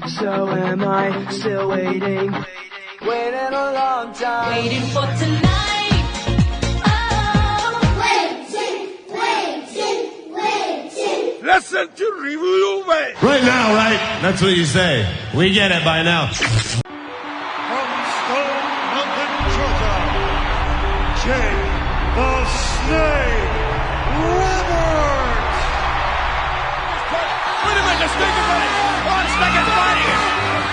So am I still waiting? Waiting a long time. Waiting for tonight. Oh, waiting. Listen to Review-A-WAI. Right now, right? That's what you say. We get it by now. From Stone Mountain, Georgia, Jake the Snake Roberts. Wait a minute, the Snake is running. One Snake is fighting.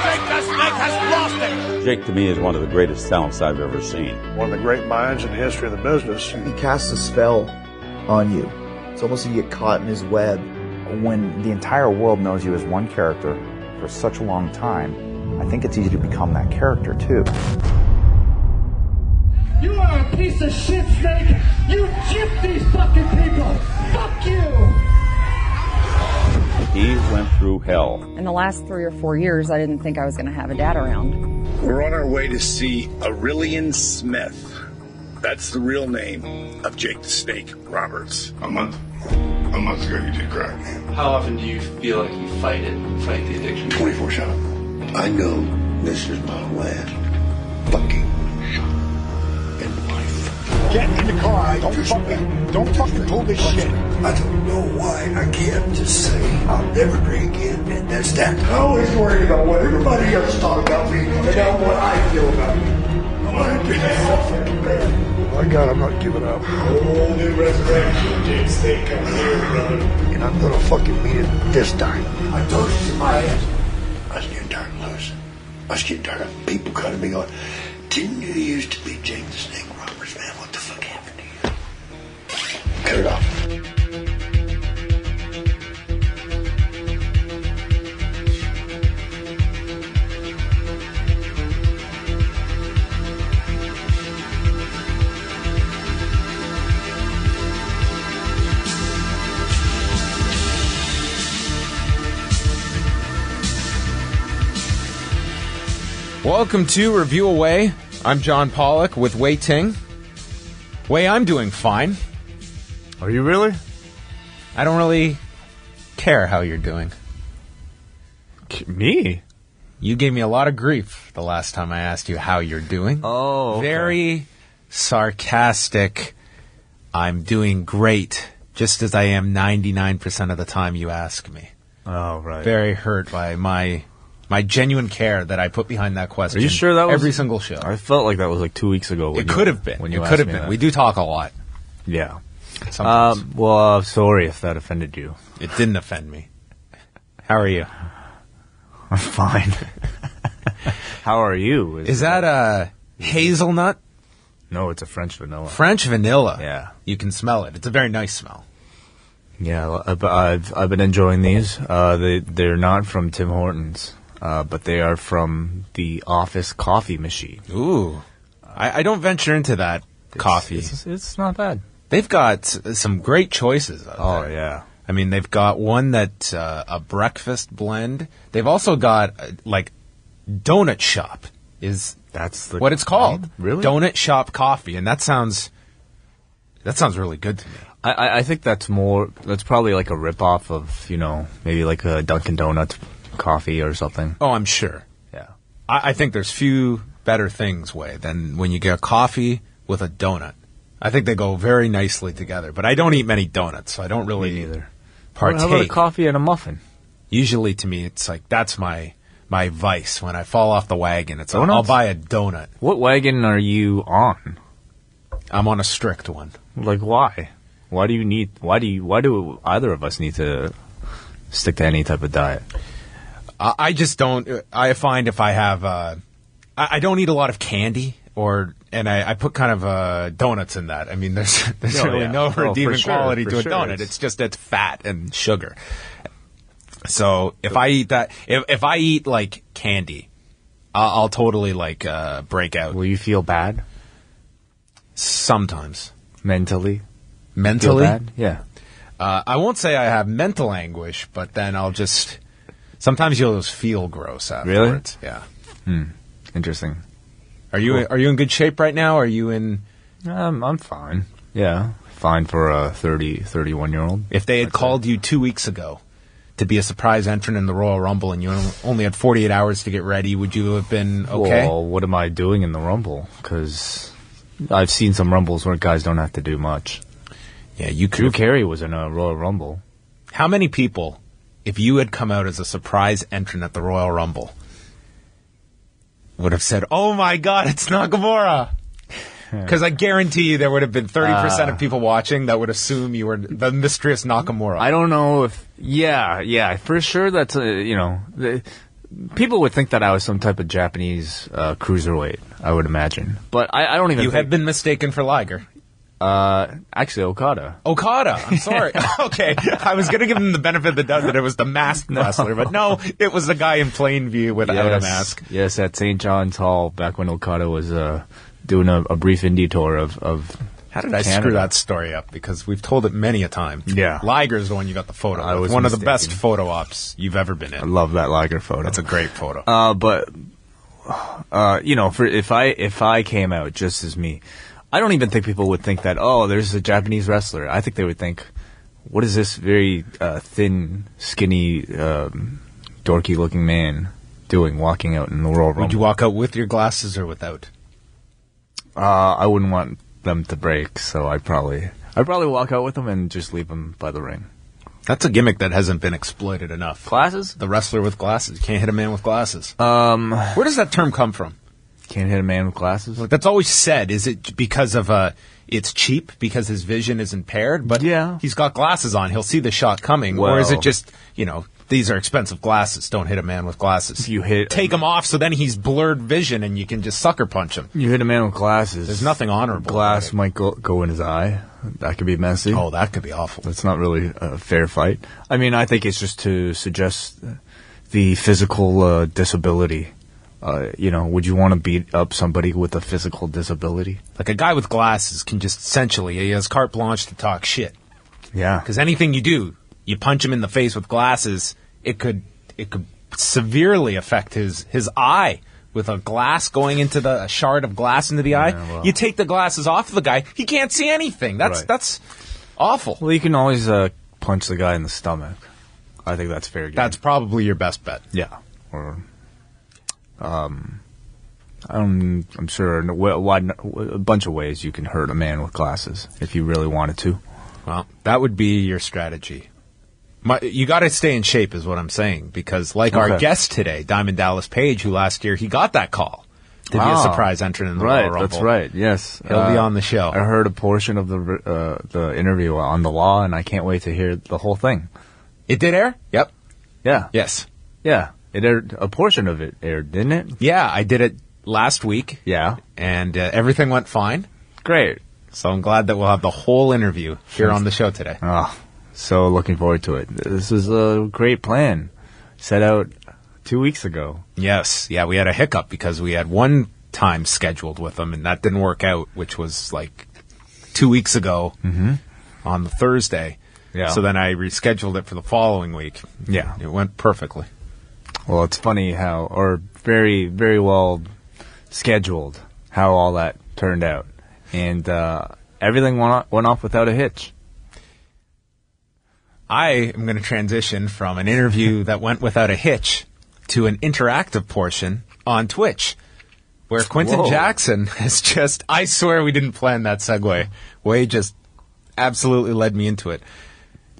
Jake the Snake has lost it. Jake, to me, is one of the greatest talents I've ever seen. One of the great minds in the history of the business. He casts a spell on you. It's almost like you get caught in his web. When the entire world knows you as one character for such a long time, I think it's easy to become that character, too. You are a piece of shit, Snake! You gypped these fucking people! Fuck you! He went through hell. In the last 3 or 4 years, I didn't think I was going to have a dad around. We're on our way to see Aurelian Smith. That's the real name of Jake the Snake Roberts. A month ago you did crack. How often do you feel like you fight the addiction? 24/7. I know this is my last fucking shot in life. Get in the car. Don't fucking pull this shit. I don't know why I can't just say I'll never drink again, and that's that. I'm always worried about what everybody else thought about me and not what I feel about me. I want to be fucking bad. My God, I'm not giving up. Whole new resurrection, Jake Snake coming here, brother. And I'm gonna fucking mean it this time. I told you in my head. I was getting tired of losing. I was getting tired of people cutting me on. Didn't you used to be Jake the Snake Roberts, man? What the fuck happened to you? Cut it off. Welcome to Review-A-WAI. I'm John Pollock with Ting. I'm doing fine. Are you really? I don't really care how you're doing. Me? You gave me a lot of grief the last time I asked you how you're doing. Oh, okay. Very sarcastic. I'm doing great, just as I am 99% of the time you ask me. Oh, right. Very hurt by my genuine care that I put behind that question. Are you sure that was every single show? I felt like that was like 2 weeks ago. It could have been. It could have been. We do talk a lot. Yeah. Sometimes. Sorry if that offended you. It didn't offend me. How are you? I'm fine. How are you? Is that a hazelnut? No, it's a French vanilla. French vanilla. Yeah. You can smell it. It's a very nice smell. Yeah, I've been enjoying these. They're not from Tim Hortons. But they are from the office coffee machine. Ooh. I don't venture into that coffee. It's not bad. They've got some great choices out there. Oh, yeah. I mean, they've got one that's a breakfast blend. They've also got, Donut Shop that's what it's called. Really? Donut Shop Coffee. And that sounds really good to me. I think that's probably like a ripoff of, maybe like a Dunkin' Donuts coffee or something. Oh, I'm sure. Yeah. I think there's few better things, than when you get coffee with a donut. I think they go very nicely together. But I don't eat many donuts, so I don't really either partake. How about a coffee and a muffin? Usually, to me, it's like that's my vice. When I fall off the wagon, it's Donuts? I'll buy a donut. What wagon are you on? I'm on a strict one. Like, why? Why do either of us need to stick to any type of diet? I just don't. I find if I have, I don't eat a lot of candy, and I put kind of donuts in that. I mean, there's really no redeeming quality to a donut. It's fat and sugar. So if I eat that, if I eat like candy, I'll totally break out. Will you feel bad? Sometimes. Mentally? Mentally? Feel bad? Yeah. I won't say I have mental anguish, but then sometimes you'll just feel gross afterwards. Really? Yeah. Interesting. Are you in good shape right now? Are you in? I'm fine. Yeah. Fine for a 31-year-old. If they had called you 2 weeks ago to be a surprise entrant in the Royal Rumble and you only had 48 hours to get ready, would you have been okay? Well, what am I doing in the Rumble? Because I've seen some Rumbles where guys don't have to do much. Yeah, you could. Drew Carey was in a Royal Rumble. How many people, if you had come out as a surprise entrant at the Royal Rumble, would have said, "Oh my God, it's Nakamura"? Because I guarantee you there would have been 30% of people watching that would assume you were the mysterious Nakamura. I don't know if... Yeah, for sure that's, people would think that I was some type of Japanese cruiserweight, I would imagine. But I don't even You have been mistaken for Liger. Actually, Okada. I'm sorry. Okay, I was going to give him the benefit of the doubt that it was the masked wrestler, but no, it was the guy in plain view without a mask. Yes, at St. John's Hall, back when Okada was... doing a brief indie tour of How did I screw that story up? Because we've told it many a time. Yeah. Liger's the one you got the photo of. was one mistaken. of the best photo ops you've ever been in. I love that Liger photo. That's a great photo. If I came out just as me, I don't even think people would think that, oh, there's a Japanese wrestler. I think they would think, what is this very thin, skinny, dorky-looking man doing walking out in the Royal Rumble? Would you walk out with your glasses or without? I wouldn't want them to break, so I'd probably walk out with them and just leave them by the ring. That's a gimmick that hasn't been exploited enough. Glasses? The wrestler with glasses. You can't hit a man with glasses. Where does that term come from? Can't hit a man with glasses? That's always said. Is it because of it's cheap because his vision is impaired? But yeah, he's got glasses on. He'll see the shot coming. Or is it just, these are expensive glasses. Don't hit a man with glasses. Take them off so then he's blurred vision and you can just sucker punch him. You hit a man with glasses. There's nothing honorable. Glass might go in his eye. That could be messy. Oh, that could be awful. That's not really a fair fight. I mean, I think it's just to suggest the physical disability. Would you want to beat up somebody with a physical disability? Like a guy with glasses can just essentially, he has carte blanche to talk shit. Yeah. Because anything you do, you punch him in the face with glasses, it could severely affect his eye. With a glass going into a shard of glass into the eye, well, you take the glasses off of the guy, he can't see anything. That's awful. Well, you can always punch the guy in the stomach. I think that's fair game. That's probably your best bet. Yeah. Or, I'm sure a bunch of ways you can hurt a man with glasses if you really wanted to. Well, that would be your strategy. You got to stay in shape is what I'm saying, because our guest today, Diamond Dallas Page, who last year he got that call to be a surprise entrant in the Royal Rumble. That's right, yes. He'll be on the show. I heard a portion of the interview on the law, and I can't wait to hear the whole thing. It did air? Yep. Yeah. Yes. Yeah. It aired, a portion of it aired, didn't it? Yeah, I did it last week. Yeah. And everything went fine. Great. So I'm glad that we'll have the whole interview here on the show today. Oh, so looking forward to it. This is a great plan set out 2 weeks ago. Yes. Yeah, we had a hiccup because we had one time scheduled with them, and that didn't work out, which was like 2 weeks ago on the Thursday. Yeah. So then I rescheduled it for the following week. Yeah. It went perfectly. Well, it's funny or very, very well scheduled, how all that turned out. And everything went off without a hitch. I am going to transition from an interview that went without a hitch to an interactive portion on Twitch, where Quinton Jackson has just... I swear we didn't plan that segue. Wade just absolutely led me into it.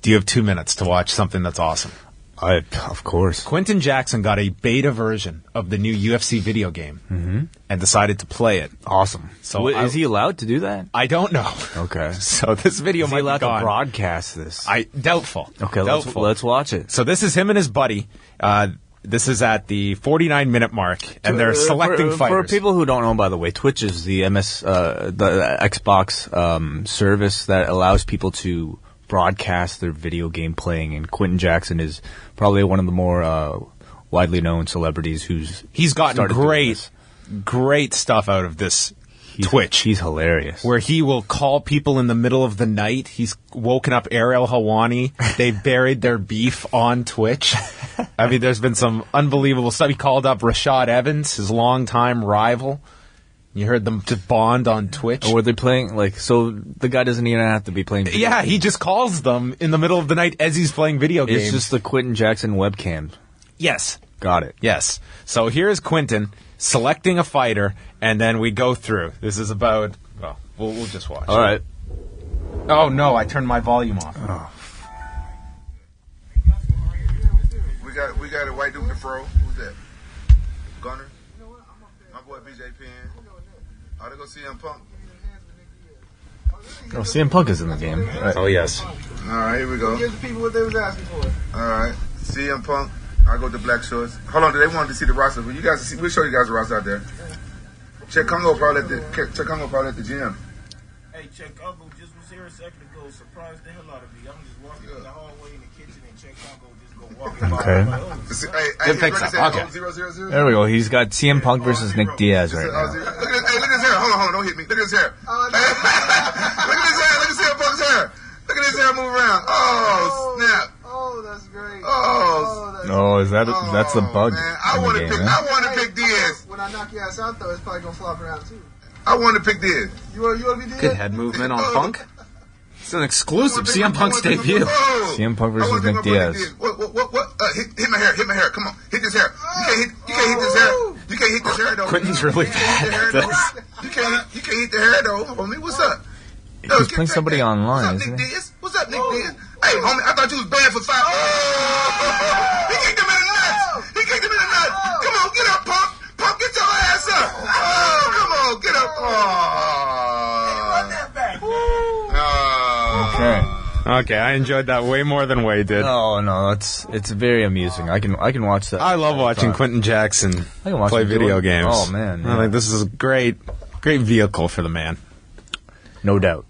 Do you have 2 minutes to watch something that's awesome? Of course. Quinton Jackson got a beta version of the new UFC video game and decided to play it. Awesome. So is he allowed to do that? I don't know. Okay. So this video might be allowed gone. to broadcast this? Doubtful. Okay, doubtful. Let's watch it. So this is him and his buddy. This is at the 49-minute mark, and they're selecting fighters. For people who don't know, by the way, Twitch is the the Xbox service that allows people to broadcast their video game playing, and Quinton Jackson is probably one of the more widely known celebrities he's gotten great stuff out of this Twitch. He's hilarious. Where he will call people in the middle of the night. He's woken up Ariel Helwani. They buried their beef on Twitch. I mean, there's been some unbelievable stuff. He called up Rashad Evans, his longtime rival. You heard them just bond on Twitch. Or were they playing, like, so the guy doesn't even have to be playing video games. He just calls them in the middle of the night as he's playing video games. It's just the Quinton Jackson webcam. Yes. Got it. Yes. So here's Quinton selecting a fighter, and then we go through. This is about, well, we'll just watch. All right. Oh, no, I turned my volume off. Oh. We got a white dude in the fro. Who's that? Gunner? My boy BJ Penn. Oh, they go CM Punk. Oh, CM Punk is in the game. Right. Oh, yes. All right, here we go. Give the people what they was asking for. All right, CM Punk. I go to Black Shorts. Hold on, they wanted to see the roster. But you guys, see, we'll show you guys the roster out there. Check Congo probably at the gym. Hey, Check Congo just was here a second ago. Surprised the hell out of me. I'm just walking in the hallway in the kitchen and Check Congo just go walking by. Okay. Hey, fix up. Okay. 000. There we go. He's got CM Punk versus Nick Diaz right now. Look at his hair. Hold on, don't hit me. Look at his hair. Look at his hair. Look at CM Punk's hair. Look at his hair move around. Oh, snap. Oh, that's great. Oh, that's the bug in the game, I want to pick Diaz. When I knock your ass out, though, it's probably going to flop around, too. I want to pick Diaz. You want to be Diaz? Good head movement on Punk. It's an exclusive CM Punk's debut. CM Punk versus Nick Diaz. What? Hit my hair. Come on. Hit this hair. You can't hit this hair. You can't hit this hair, though. Quinton's really bad at this. You can't hit the hair, though. Homie, what's up? He's playing somebody online, What's up, isn't Nick he? Diaz? What's up, Nick Diaz? Hey, homie, I thought you was banned for 5. He kicked him in the nuts. Come on, get up, Punk. Punk, get your ass up. Oh, come on, get up. Run that back. Okay. Okay, I enjoyed that way more than Wade did. Oh no, it's very amusing. I can watch that. I love watching Quinton Jackson play video games. Oh man, I think this is a great vehicle for the man. No doubt.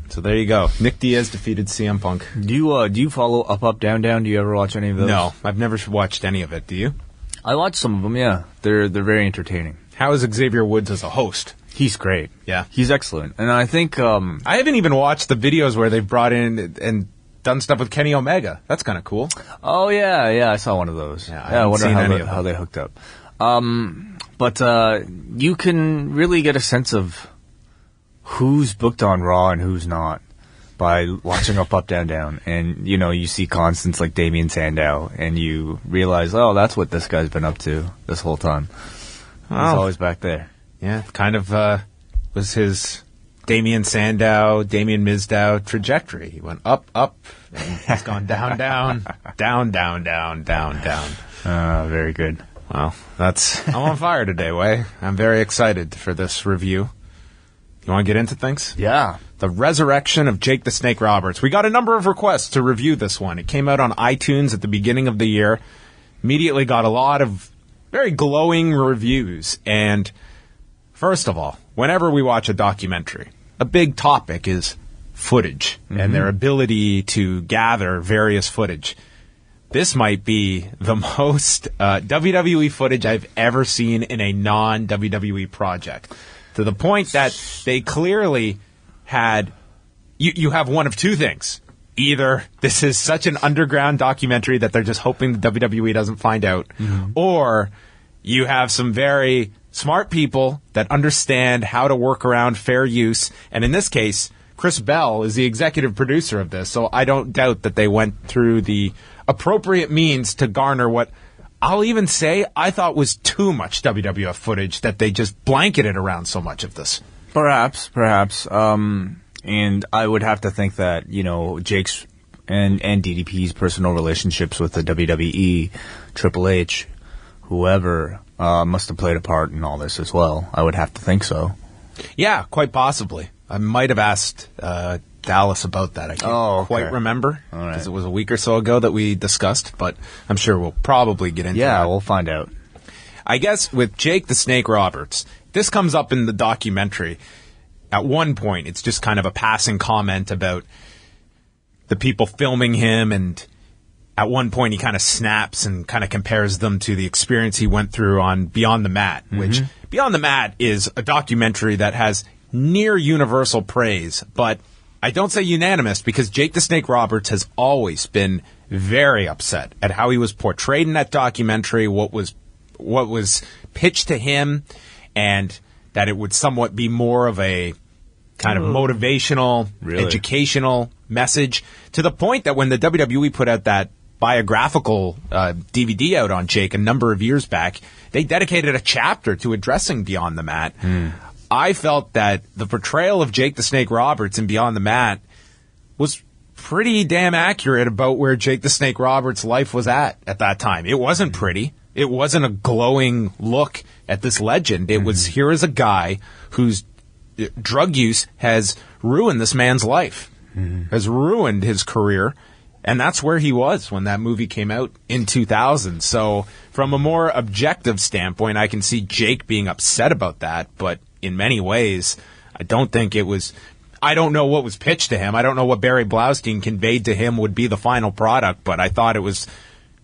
So there you go. Nick Diaz defeated CM Punk. Do you follow Up, Down, Down? Do you ever watch any of those? No, I've never watched any of it. Do you? I watch some of them. Yeah, they're very entertaining. How is Xavier Woods as a host? He's great. Yeah, he's excellent. And I think I haven't even watched the videos where they've brought in and done stuff with Kenny Omega. That's kind of cool. Oh yeah, I saw one of those. Yeah, I wonder how they hooked up. But you can really get a sense of who's booked on Raw and who's not by watching Up, Down, Down. And, you see constants like Damian Sandow, and you realize, oh, that's what this guy's been up to this whole time. He's always back there. Yeah, kind of was his Damian Sandow, Damian Mizdow trajectory. He went up, and he's gone down, down, down. Very good. Well, I'm on fire today, Way. I'm very excited for this review. You want to get into things? Yeah. The Resurrection of Jake the Snake Roberts. We got a number of requests to review this one. It came out on iTunes at the beginning of the year. Immediately got a lot of very glowing reviews. And first of all, whenever we watch a documentary, a big topic is footage and their ability to gather various footage. This might be the most WWE footage I've ever seen in a non-WWE project. To the point that they clearly had, you have one of two things. Either this is such an underground documentary that they're just hoping the WWE doesn't find out, or you have some very smart people that understand how to work around fair use. And in this case, Chris Bell is the executive producer of this, so I don't doubt that they went through the appropriate means to garner what I'll even say I thought was too much WWF footage, that they just blanketed around so much of this. Perhaps. And I would have to think that, Jake's and DDP's personal relationships with the WWE, Triple H, whoever, must have played a part in all this as well. I would have to think so. Yeah, quite possibly. I might have asked Dallas about that. I can't quite remember, because it was a week or so ago that we discussed, but I'm sure we'll probably get into that. Yeah, we'll find out. I guess with Jake the Snake Roberts, this comes up in the documentary. At one point, it's just kind of a passing comment about the people filming him, and at one point he kind of snaps and kind of compares them to the experience he went through on Beyond the Mat, which Beyond the Mat is a documentary that has near universal praise, but I don't say unanimous, because Jake the Snake Roberts has always been very upset at how he was portrayed in that documentary, what was pitched to him, and that it would somewhat be more of a kind of motivational, educational message, to the point that when the WWE put out that biographical DVD out on Jake a number of years back, they dedicated a chapter to addressing Beyond the Mat. I felt that the portrayal of Jake the Snake Roberts in Beyond the Mat was pretty damn accurate about where Jake the Snake Roberts' life was at that time. It wasn't pretty. It wasn't a glowing look at this legend. It was, here is a guy whose drug use has ruined this man's life, has ruined his career, and that's where he was when that movie came out in 2000. So from a more objective standpoint, I can see Jake being upset about that, but in many ways, I don't think it was... I don't know what was pitched to him. I don't know what Barry Blaustein conveyed to him would be the final product, but I thought it was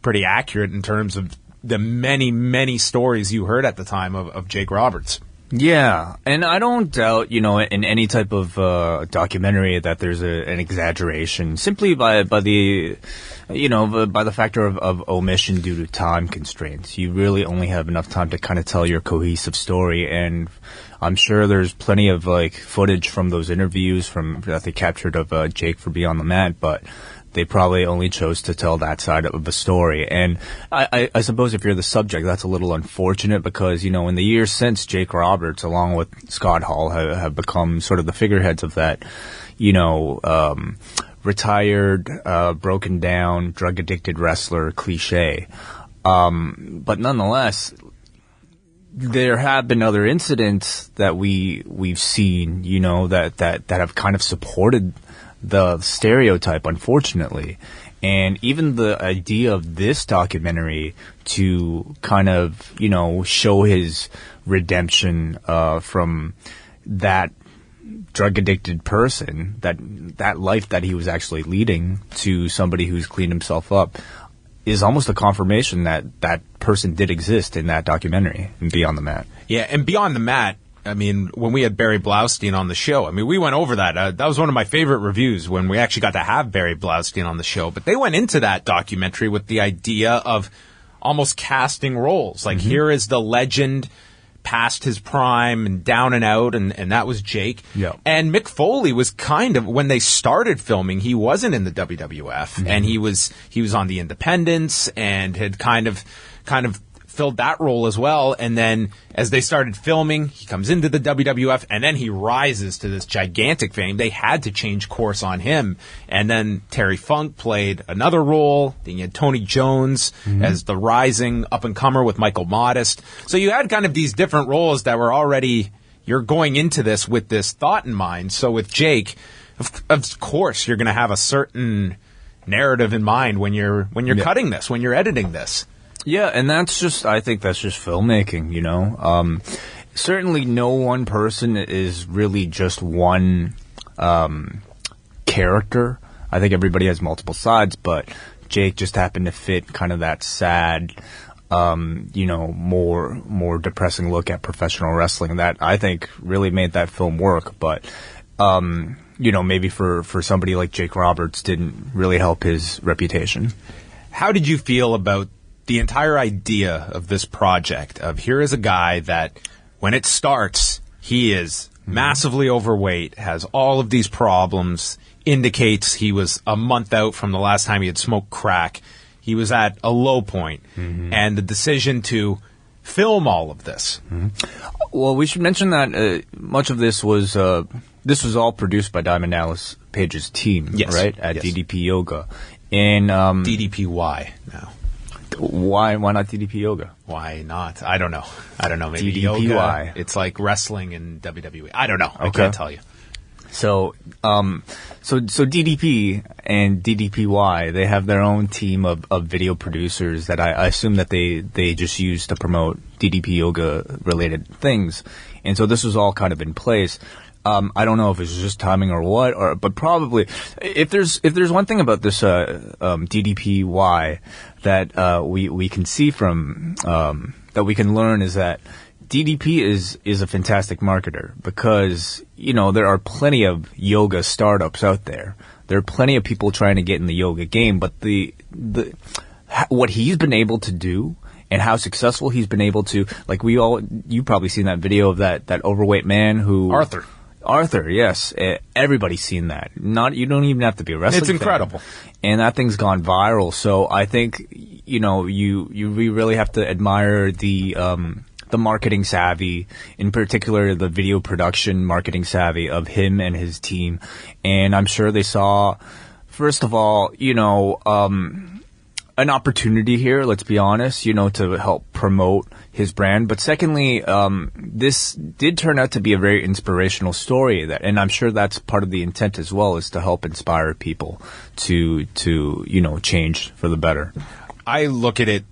pretty accurate in terms of the many, many stories you heard at the time of Jake Roberts. Yeah, and I don't doubt, in any type of documentary that there's an exaggeration simply by the factor of omission due to time constraints. You really only have enough time to kind of tell your cohesive story, and I'm sure there's plenty of footage from those interviews that they captured of Jake for Beyond the Mat, but they probably only chose to tell that side of the story. And I suppose if you're the subject, that's a little unfortunate because, in the years since, Jake Roberts, along with Scott Hall, have become sort of the figureheads of that, retired, broken down, drug-addicted wrestler cliche. But nonetheless, there have been other incidents that we've seen, that have kind of supported the stereotype, unfortunately. And even the idea of this documentary to kind of, show his redemption from that drug-addicted person, that life that he was actually leading, to somebody who's cleaned himself up, is almost a confirmation that that person did exist in that documentary, and Beyond the Mat. Yeah, and Beyond the Mat, I mean, when we had Barry Blaustein on the show, I mean, we went over that. That was one of my favorite reviews when we actually got to have Barry Blaustein on the show. But they went into that documentary with the idea of almost casting roles. Like, here is the legend past his prime and down and out, and that was Jake. Yeah. And Mick Foley was kind of, when they started filming, he wasn't in the WWF, and he was on the Independents and had kind of filled that role as well. And then as they started filming, he comes into the WWF, and then he rises to this gigantic fame. They had to change course on him. And then Terry Funk played another role. Then you had Tony Jones as the rising up-and-comer with Michael Modest. So you had kind of these different roles that were already, you're going into this with this thought in mind. So with Jake, of course, you're going to have a certain narrative in mind when you're cutting this, when you're editing this. Yeah, and I think that's just filmmaking, Certainly no one person is really just one character. I think everybody has multiple sides, but Jake just happened to fit kind of that sad, more depressing look at professional wrestling that I think really made that film work. But, maybe for somebody like Jake Roberts didn't really help his reputation. How did you feel about the entire idea of this project of here is a guy that when it starts, he is massively overweight, has all of these problems, indicates he was a month out from the last time he had smoked crack. He was at a low point, and the decision to film all of this. Well, we should mention that much of this was all produced by Diamond Dallas Page's team, right? At DDP Yoga. And DDPY now. Why not DDP Yoga? Why not? I don't know. Maybe DDPY. Yoga. It's like wrestling and WWE. I don't know. I can't tell you. So DDP and DDPY, they have their own team of video producers that I assume that they just use to promote DDP Yoga related things. And so this was all kind of in place. I don't know if it's just timing or what, but probably if there's one thing about this DDPY that we can see from that we can learn is that DDP is a fantastic marketer because there are plenty of yoga startups out there. There are plenty of people trying to get in the yoga game, but what he's been able to do and how successful he's been able to, like you probably seen that video of that overweight man who... Arthur, yes. Everybody's seen that. You don't even have to be a wrestling fan. It's incredible. And that thing's gone viral. So I think, we really have to admire the marketing savvy, in particular the video production marketing savvy of him and his team. And I'm sure they saw, first of all, an opportunity here, let's be honest, to help promote his brand. But secondly, this did turn out to be a very inspirational story, and I'm sure that's part of the intent as well, is to help inspire people to change for the better. I look at it,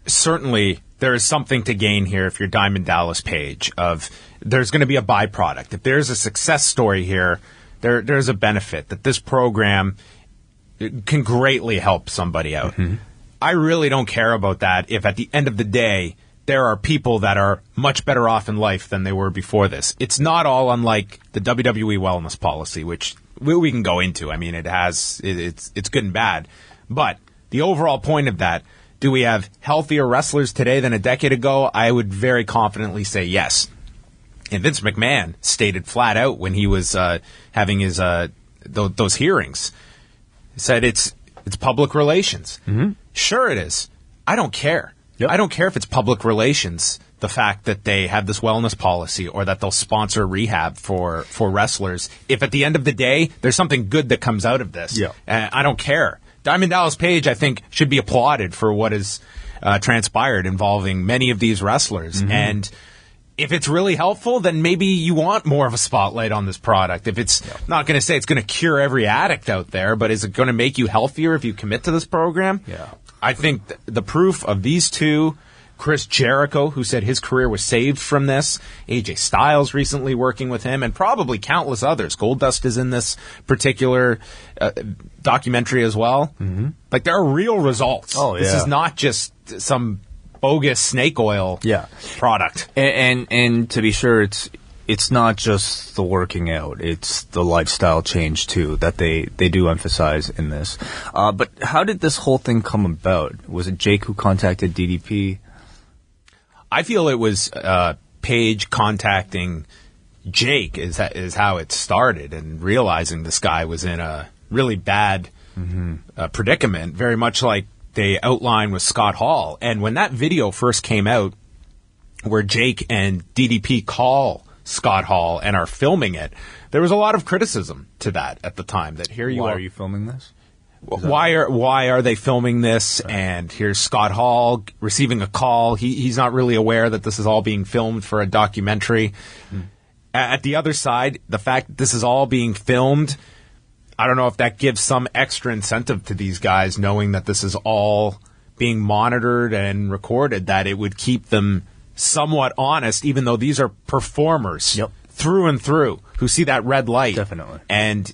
certainly there is something to gain here if you're Diamond Dallas Page, of there's going to be a byproduct. If there's a success story here, there's a benefit that this program can greatly help somebody out. Mm-hmm. I really don't care about that if at the end of the day there are people that are much better off in life than they were before this. It's not all unlike the WWE wellness policy, which we can go into. I mean, it's good and bad. But the overall point of that, do we have healthier wrestlers today than a decade ago? I would very confidently say yes. And Vince McMahon stated flat out when he was having his those hearings, said it's public relations. Mm-hmm. Sure it is. I don't care. Yep. I don't care if it's public relations, the fact that they have this wellness policy or that they'll sponsor rehab for wrestlers. If at the end of the day, there's something good that comes out of this, I don't care. Diamond Dallas Page, I think, should be applauded for what has transpired involving many of these wrestlers. Mm-hmm. And if it's really helpful, then maybe you want more of a spotlight on this product. If it's not going to say it's going to cure every addict out there, but is it going to make you healthier if you commit to this program? Yeah. I think the proof of these two, Chris Jericho, who said his career was saved from this, A.J. Styles recently working with him, and probably countless others. Goldust is in this particular documentary as well. Mm-hmm. Like, there are real results. Oh, yeah. This is not just some bogus snake oil product. And to be sure, it's not just the working out, it's the lifestyle change too that they do emphasize in this. But how did this whole thing come about? Was it Jake who contacted DDP? I feel it was Paige contacting Jake is how it started, and realizing this guy was in a really bad predicament, very much like they outlined with Scott Hall. And when that video first came out, where Jake and DDP call Scott Hall and are filming it, there was a lot of criticism to that at the time. That here you Why are you filming this? Why are they filming this? Right. And here's Scott Hall receiving a call. He's not really aware that this is all being filmed for a documentary. At the other side, the fact that this is all being filmed, I don't know if that gives some extra incentive to these guys, knowing that this is all being monitored and recorded, that it would keep them somewhat honest, even though these are performers through and through who see that red light. Definitely. And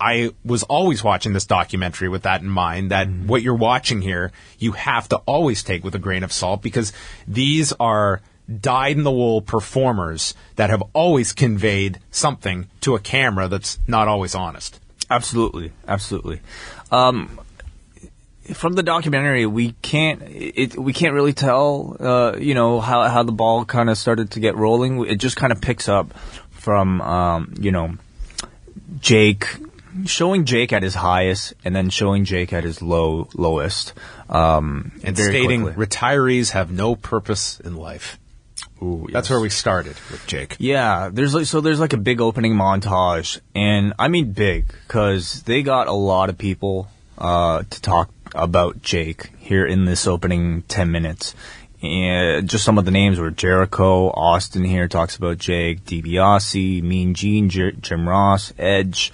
I was always watching this documentary with that in mind, that what you're watching here, you have to always take with a grain of salt, because these are dyed-in-the-wool performers that have always conveyed something to a camera that's not always honest. Absolutely. From the documentary, we can't really tell, how the ball kind of started to get rolling. It just kind of picks up from, showing Jake at his highest, and then showing Jake at his lowest, and stating quickly. Retirees have no purpose in life. Ooh, yes. That's where we started with Jake. Yeah, there's like a big opening montage, and I mean big, because they got a lot of people to talk about Jake here in this opening 10 minutes. And just some of the names were Jericho, Austin here talks about Jake, DiBiase, Mean Gene, Jim Ross, Edge.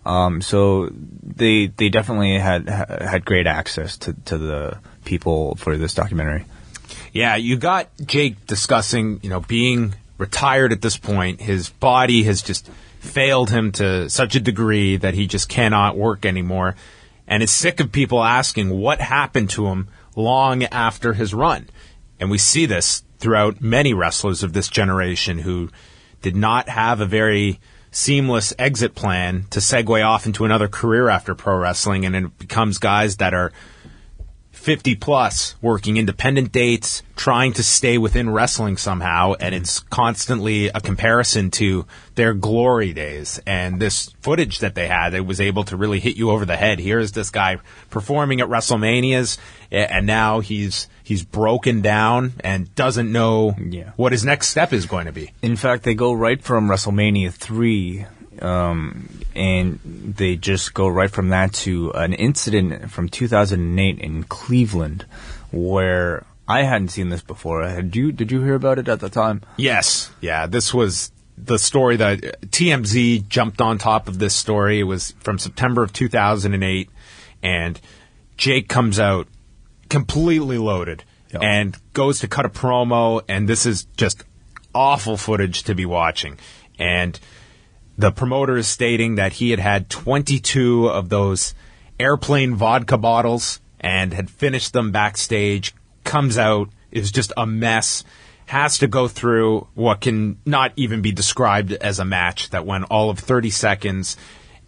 So they definitely had great access to the people for this documentary. Yeah, you got Jake discussing, being retired at this point. His body has just failed him to such a degree that he just cannot work anymore, and is sick of people asking what happened to him long after his run. And we see this throughout many wrestlers of this generation who did not have a very seamless exit plan to segue off into another career after pro wrestling, and it becomes guys that are 50 plus, working independent dates, trying to stay within wrestling somehow, and it's constantly a comparison to their glory days. And this footage that they had, it was able to really hit you over the head. Here's this guy performing at WrestleManias, and now he's broken down and doesn't know what his next step is going to be. In fact, they go right from WrestleMania 3, and they just go right from that to an incident from 2008 in Cleveland, where I hadn't seen this before. Did you hear about it at the time? Yes. Yeah, this was the story that TMZ jumped on top of this story. It was from September of 2008, and Jake comes out completely loaded and goes to cut a promo, and this is just awful footage to be watching. And the promoter is stating that he had had 22 of those airplane vodka bottles and had finished them backstage, comes out, is just a mess, has to go through what can not even be described as a match that went all of 30 seconds.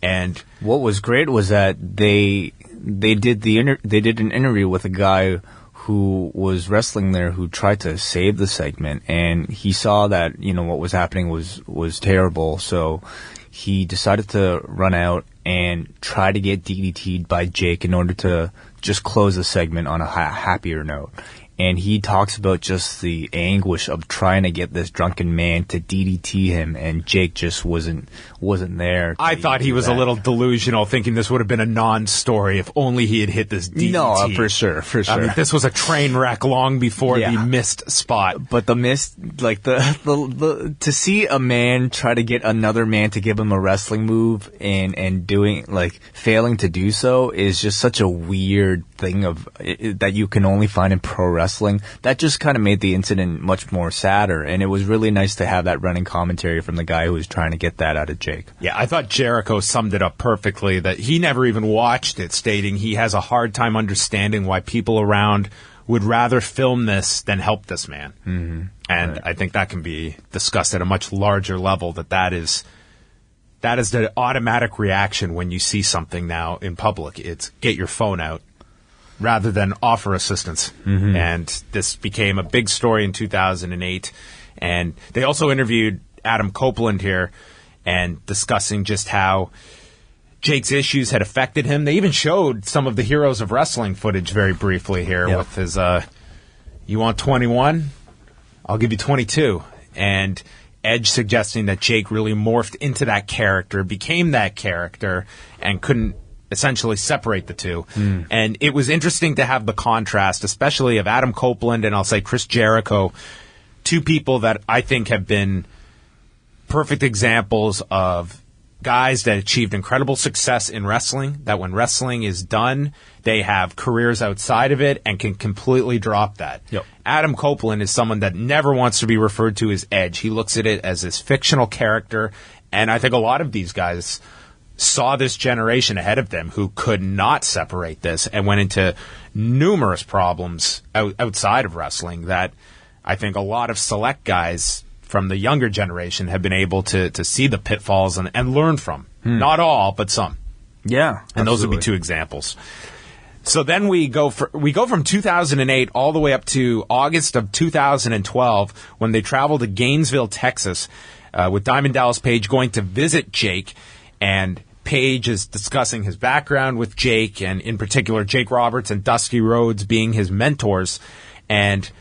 And what was great was that they did an interview with a guy who was wrestling there, who tried to save the segment, and he saw that what was happening was terrible, so he decided to run out and try to get DDT'd by Jake in order to just close the segment on a happier note. And he talks about just the anguish of trying to get this drunken man to DDT him, and Jake just wasn't there. I thought he was a little delusional, thinking this would have been a non-story if only he had hit this DDT. No, for sure. I mean, this was a train wreck long before the missed spot. But the missed, like the to see a man try to get another man to give him a wrestling move and doing failing to do so is just such a weird thing that you can only find in pro wrestling. That just kind of made the incident much more sadder, and it was really nice to have that running commentary from the guy who was trying to get that out of Jake. Yeah, I thought Jericho summed it up perfectly, that he never even watched it, stating he has a hard time understanding why people around would rather film this than help this man. Mm-hmm. And I think that can be discussed at a much larger level, that is the automatic reaction when you see something now in public. It's get your phone out rather than offer assistance. Mm-hmm. And this became a big story in 2008. And they also interviewed Adam Copeland here and discussing just how Jake's issues had affected him. They even showed some of the Heroes of Wrestling footage very briefly here with his, you want 21? I'll give you 22. And Edge suggesting that Jake really morphed into that character, became that character, and couldn't essentially separate the two. And it was interesting to have the contrast, especially of Adam Copeland and I'll say Chris Jericho, two people that I think have been perfect examples of guys that achieved incredible success in wrestling, that when wrestling is done, they have careers outside of it and can completely drop that. Yep. Adam Copeland is someone that never wants to be referred to as Edge. He looks at it as this fictional character, and I think a lot of these guys saw this generation ahead of them who could not separate this and went into numerous problems outside of wrestling that I think a lot of select guys from the younger generation have been able to see the pitfalls and learn from. Not all, but some. Yeah, and those would be two examples. So then we go from 2008 all the way up to August of 2012 when they travel to Gainesville, Texas, with Diamond Dallas Page going to visit Jake, and Page is discussing his background with Jake, and in particular Jake Roberts and Dusty Rhodes being his mentors. And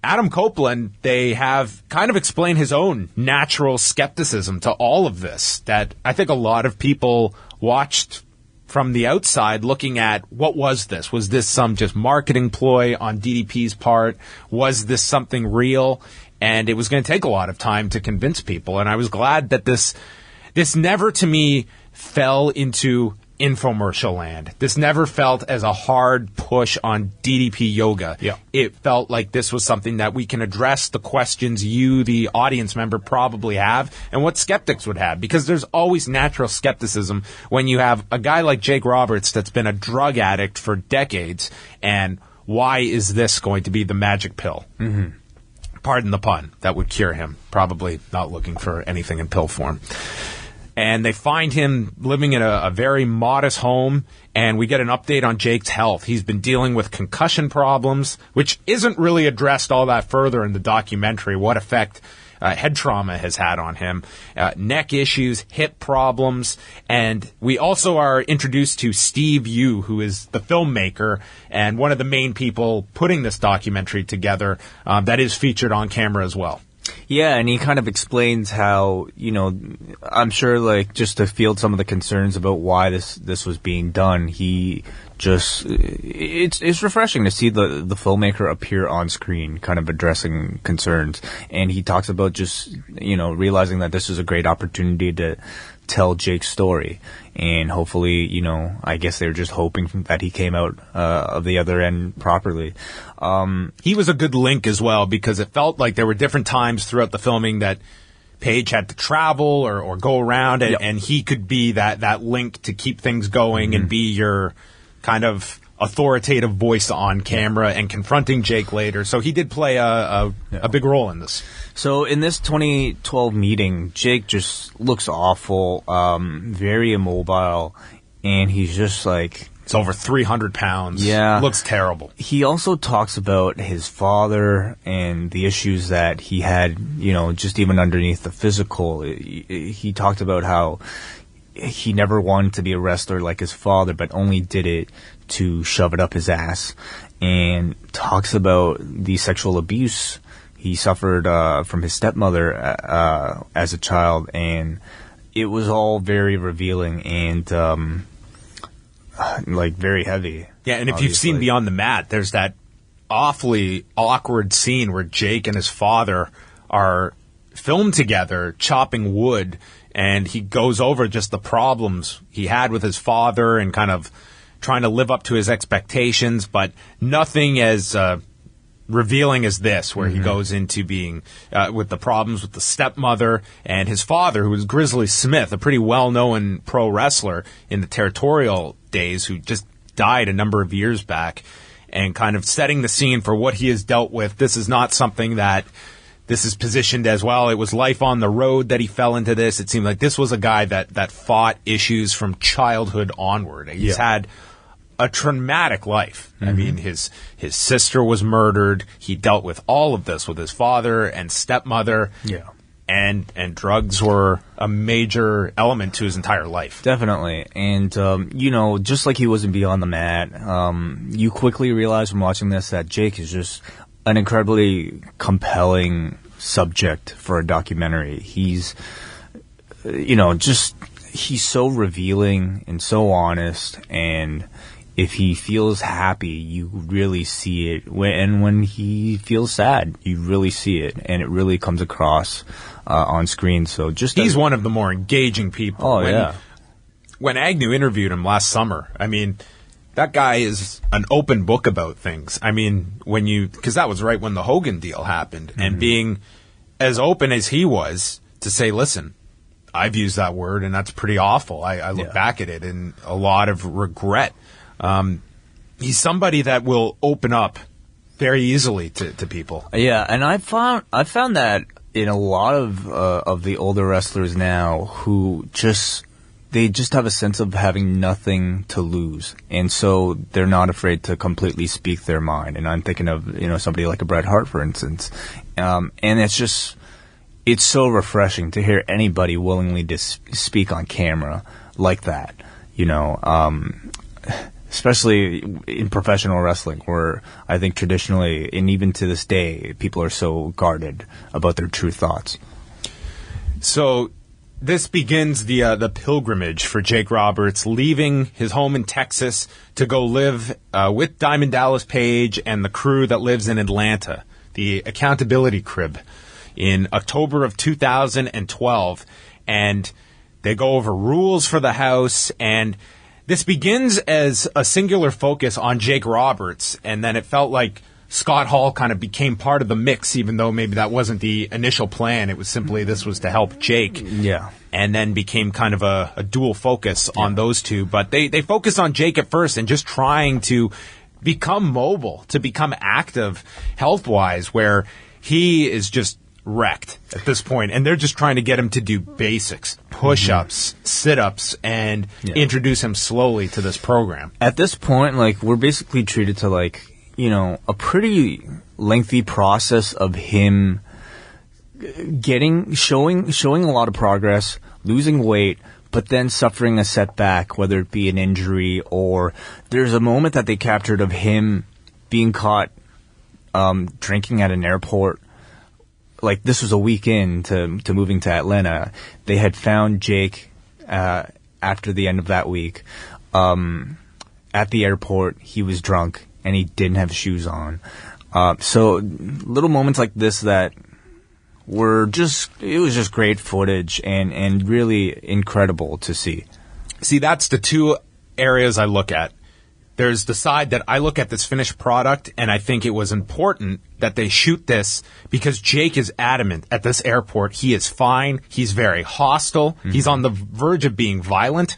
Adam Copeland, they have kind of explained his own natural skepticism to all of this, that I think a lot of people watched from the outside looking at, what was this? Was this some just marketing ploy on DDP's part? Was this something real? And it was going to take a lot of time to convince people. And I was glad that this never, to me, fell into infomercial land. This never felt as a hard push on DDP Yoga. Yeah. It felt like this was something that we can address the questions you, the audience member, probably have, and what skeptics would have. Because there's always natural skepticism when you have a guy like Jake Roberts that's been a drug addict for decades, and why is this going to be the magic pill? Mm-hmm. Pardon the pun. That would cure him. Probably not looking for anything in pill form. and they find him living in a very modest home, and we get an update on Jake's health. He's been dealing with concussion problems, which isn't really addressed all that further in the documentary, what effect head trauma has had on him, neck issues, hip problems, and we also are introduced to Steve Yu, who is the filmmaker and one of the main people putting this documentary together that is featured on camera as well. Yeah, and he kind of explains how, you know, I'm sure, like, just to field some of the concerns about why this was being done, he just, it's refreshing to see the filmmaker appear on screen, kind of addressing concerns. And he talks about just, you know, realizing that this is a great opportunity to tell Jake's story. And hopefully, you know, I guess they were just hoping that he came out of the other end properly. He was a good link as well, because it felt like there were different times throughout the filming that Paige had to travel or go around, and he could be that link to keep things going and be your kind of authoritative voice on camera and confronting Jake later. So he did play a big role in this. So in this 2012 meeting, Jake just looks awful, very immobile, and he's just like... It's over 300 pounds. Yeah. Looks terrible. He also talks about his father and the issues that he had, you know, just even underneath the physical. He talked about how he never wanted to be a wrestler like his father, but only did it to shove it up his ass, and talks about the sexual abuse he suffered from his stepmother as a child, and it was all very revealing and like very heavy. Yeah, and if you've seen Beyond the Mat, there's that awfully awkward scene where Jake and his father are filmed together chopping wood, and he goes over just the problems he had with his father and kind of trying to live up to his expectations, but nothing as revealing as this, where he goes into being with the problems with the stepmother and his father, who was Grizzly Smith, a pretty well-known pro wrestler in the territorial days, who just died a number of years back, and kind of setting the scene for what he has dealt with. This is not something that this is positioned as, well, it was life on the road that he fell into this. It seemed like this was a guy that fought issues from childhood onward. He's had a traumatic life. I mean, his sister was murdered. He dealt with all of this with his father and stepmother. Yeah. And drugs were a major element to his entire life. Definitely. And, you know, just like he wasn't Beyond the Mat, you quickly realize from watching this that Jake is just an incredibly compelling subject for a documentary. He's, you know, just, he's so revealing and so honest, and if he feels happy, you really see it. And when he feels sad, you really see it, and it really comes across on screen. So just he's one of the more engaging people. Oh, When Agnew interviewed him last summer, I mean, that guy is an open book about things. I mean, because that was right when the Hogan deal happened, and being as open as he was to say, listen, I've used that word, and that's pretty awful. I look back at it in a lot of regret. He's somebody that will open up very easily to people. Yeah, and I found that in a lot of the older wrestlers now, who they just have a sense of having nothing to lose, and so they're not afraid to completely speak their mind. And I'm thinking of, you know, somebody like a Bret Hart, for instance, and it's so refreshing to hear anybody willingly to speak on camera like that, you know. Especially in professional wrestling, where I think traditionally, and even to this day, people are so guarded about their true thoughts. So this begins the pilgrimage for Jake Roberts, leaving his home in Texas to go live with Diamond Dallas Page and the crew that lives in Atlanta, the Accountability Crib, in October of 2012. And they go over rules for the house, and this begins as a singular focus on Jake Roberts, and then it felt like Scott Hall kind of became part of the mix, even though maybe that wasn't the initial plan. It was simply this was to help Jake. Yeah. And then became kind of a dual focus on those two. But they focused on Jake at first and just trying to become mobile, to become active health-wise, where he is just wrecked at this point, and they're just trying to get him to do basics, push-ups, sit-ups, and introduce him slowly to this program. At this point, like, we're basically treated to, like, you know, a pretty lengthy process of him showing a lot of progress, losing weight, but then suffering a setback, whether it be an injury or there's a moment that they captured of him being caught drinking at an airport. Like, this was a week in to moving to Atlanta. They had found Jake after the end of that week at the airport. He was drunk and he didn't have shoes on. So little moments like this that were it was just great footage and really incredible to see. See, that's the two areas I look at. There's the side that I look at this finished product, and I think it was important that they shoot this because Jake is adamant at this airport. He is fine. He's very hostile. Mm-hmm. He's on the verge of being violent.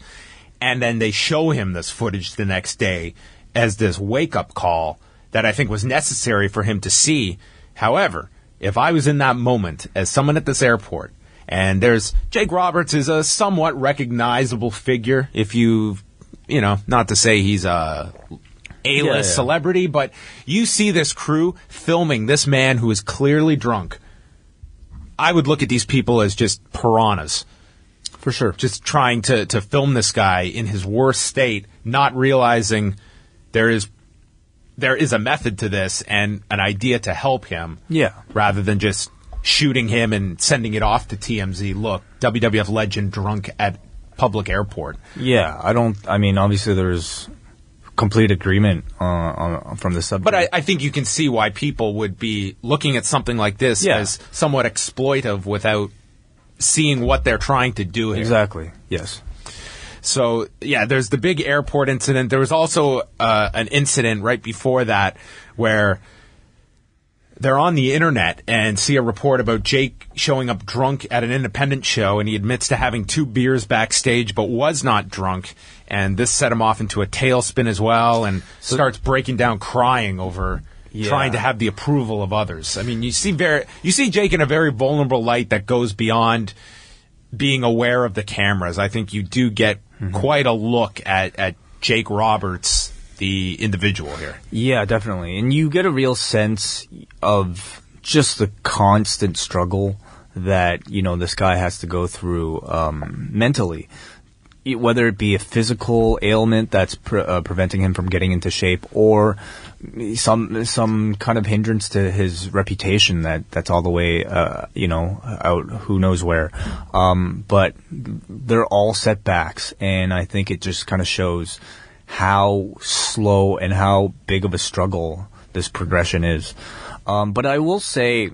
And then they show him this footage the next day as this wake-up call that I think was necessary for him to see. However, if I was in that moment as someone at this airport, and Jake Roberts is a somewhat recognizable figure, if you know, not to say he's a A-list celebrity, but you see this crew filming this man who is clearly drunk. I would look at these people as just piranhas. For sure. Just trying to film this guy in his worst state, not realizing there is a method to this and an idea to help him. Yeah. Rather than just shooting him and sending it off to TMZ. Look, WWF legend drunk at public airport. Yeah, obviously there's complete agreement from the subject. But I think you can see why people would be looking at something like this as somewhat exploitive without seeing what they're trying to do here. Exactly, yes. So, yeah, there's the big airport incident. There was also an incident right before that where they're on the internet and see a report about Jake showing up drunk at an independent show, and he admits to having 2 beers backstage but was not drunk, and this set him off into a tailspin as well and starts breaking down crying over trying to have the approval of others. I mean, you see Jake in a very vulnerable light that goes beyond being aware of the cameras. I think you do get quite a look at Jake Roberts, the individual here. Yeah, definitely. And you get a real sense of just the constant struggle that, you know, this guy has to go through mentally. Whether it be a physical ailment that's preventing him from getting into shape, or some kind of hindrance to his reputation that's all the way, out who knows where. But they're all setbacks, and I think it just kind of shows how slow and how big of a struggle this progression is. But I will say,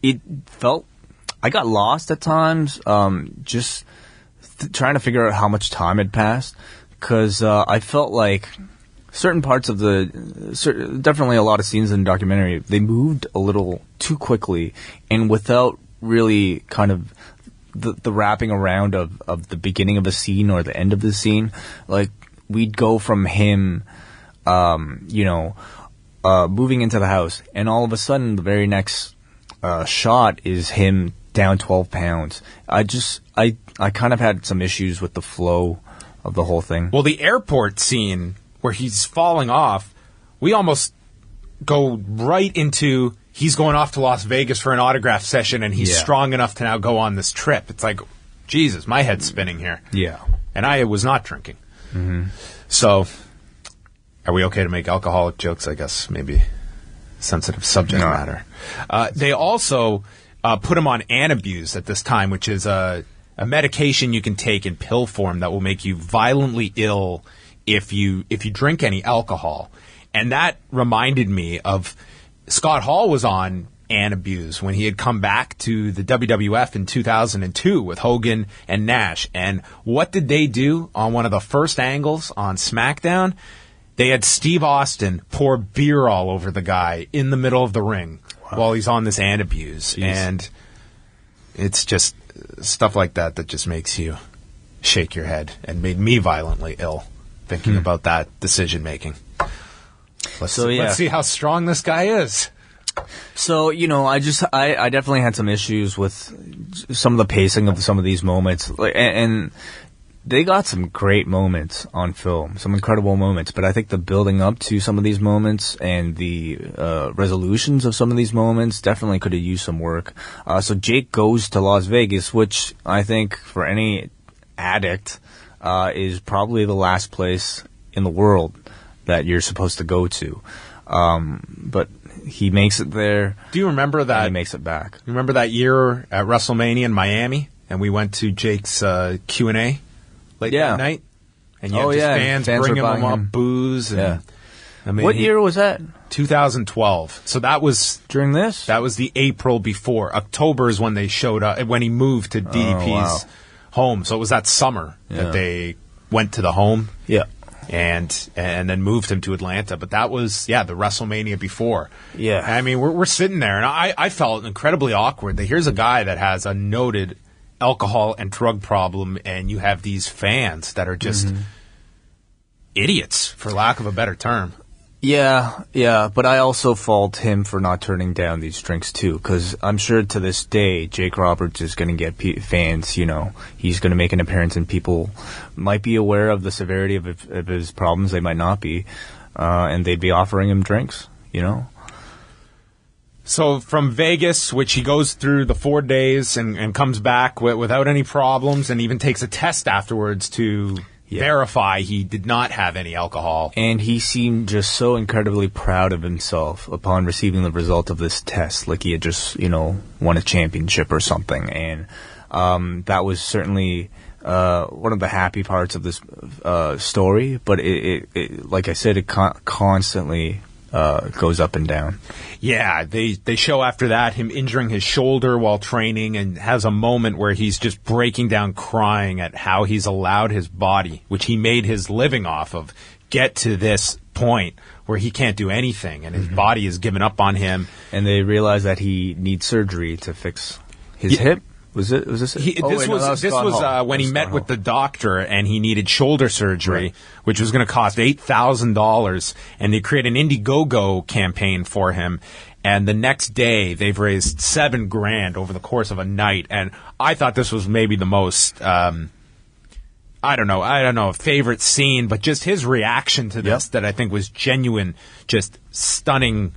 it felt, I got lost at times, trying to figure out how much time had passed, because I felt like certain parts of definitely a lot of scenes in the documentary, they moved a little too quickly, and without really kind of the wrapping around of the beginning of a scene or the end of the scene. Like, we'd go from him, moving into the house, and all of a sudden the very next shot is him down 12 pounds. I kind of had some issues with the flow of the whole thing. Well, the airport scene where he's falling off, we almost go right into he's going off to Las Vegas for an autograph session, and he's strong enough to now go on this trip. It's like, Jesus, my head's spinning here. Yeah. And I was not drinking. Mm-hmm. So, are we okay to make alcoholic jokes? I guess maybe sensitive subject matter. They also put him on Anabuse at this time, which is a medication you can take in pill form that will make you violently ill if you drink any alcohol. And that reminded me of Scott Hall was on Anabuse when he had come back to the WWF in 2002 with Hogan and Nash. And what did they do on one of the first angles on SmackDown? They had Steve Austin pour beer all over the guy in the middle of the ring while he's on this Anabuse. Jeez. And it's just stuff like that just makes you shake your head, and made me violently ill thinking about that decision making. Let's see how strong this guy is. So, I definitely had some issues with some of the pacing of some of these moments. And they got some great moments on film, some incredible moments. But I think the building up to some of these moments and the resolutions of some of these moments definitely could have used some work. So Jake goes to Las Vegas, which I think for any addict is probably the last place in the world that you're supposed to go to. But he makes it there. Do you remember that? And he makes it back. You remember that year at WrestleMania in Miami, and we went to Jake's Q&A late that night? And you had fans bringing him up booze. And, I mean, what year was that? 2012. So that was... During this? That was the April before. October is when they showed up, when he moved to DDP's home. So it was that summer that they went to the home. Yeah. And then moved him to Atlanta. But that was, the WrestleMania before. Yeah. I mean, we're sitting there, and I felt incredibly awkward that here's a guy that has a noted alcohol and drug problem, and you have these fans that are just idiots, for lack of a better term. Yeah, but I also fault him for not turning down these drinks too, because I'm sure to this day Jake Roberts is going to get fans. He's going to make an appearance, and people might be aware of the severity of his problems. They might not be, and they'd be offering him drinks. So from Vegas, which he goes through the 4 days and comes back without any problems, and even takes a test afterwards to verify he did not have any alcohol. And he seemed just so incredibly proud of himself upon receiving the result of this test, like he had just, won a championship or something. And that was certainly one of the happy parts of this story. But it like I said, it constantly goes up and down. Yeah, they show after that him injuring his shoulder while training, and has a moment where he's just breaking down crying at how he's allowed his body, which he made his living off of, get to this point where he can't do anything and his body is giving up on him. And they realize that he needs surgery to fix his hip. Was this? This was when he met with the doctor, and he needed shoulder surgery, which was going to cost $8,000. And they create an Indiegogo campaign for him. And the next day, they've raised $7,000 over the course of a night. And I thought this was maybe the most, I don't know, favorite scene, but just his reaction to this that I think was genuine, just stunning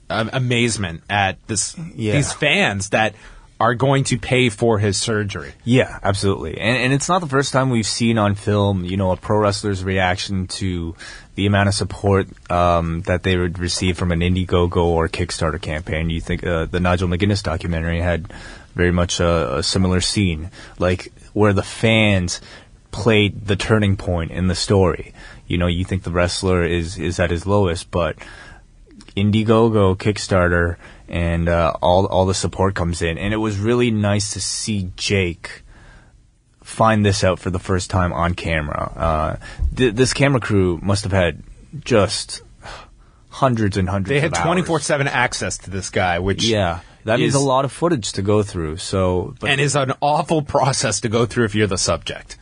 amazement at these fans that are going to pay for his surgery. Yeah, absolutely. And it's not the first time we've seen on film, a pro wrestler's reaction to the amount of support that they would receive from an Indiegogo or Kickstarter campaign. You think the Nigel McGuinness documentary had very much a similar scene, like where the fans played the turning point in the story. You think the wrestler is at his lowest, but Indiegogo, Kickstarter, and all the support comes in. And it was really nice to see Jake find this out for the first time on camera. This camera crew must have had just hundreds and hundreds of hours. They had 24/7 access to this guy, which that means a lot of footage to go through. And is an awful process to go through if you're the subject.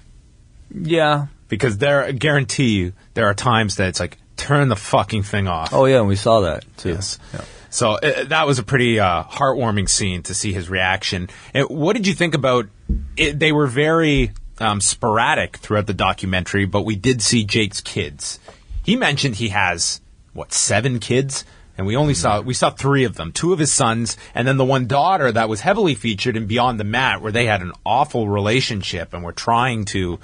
Yeah. Because I guarantee you, there are times that it's like, turn the fucking thing off. Oh, yeah, and we saw that, too. Yes. Yeah. So that was a pretty heartwarming scene to see his reaction. And what did you think about it? They were very sporadic throughout the documentary, but we did see Jake's kids. He mentioned he has, 7 kids? And we saw 3 of them, 2 of his sons, and then the one daughter that was heavily featured in Beyond the Mat, where they had an awful relationship and were trying to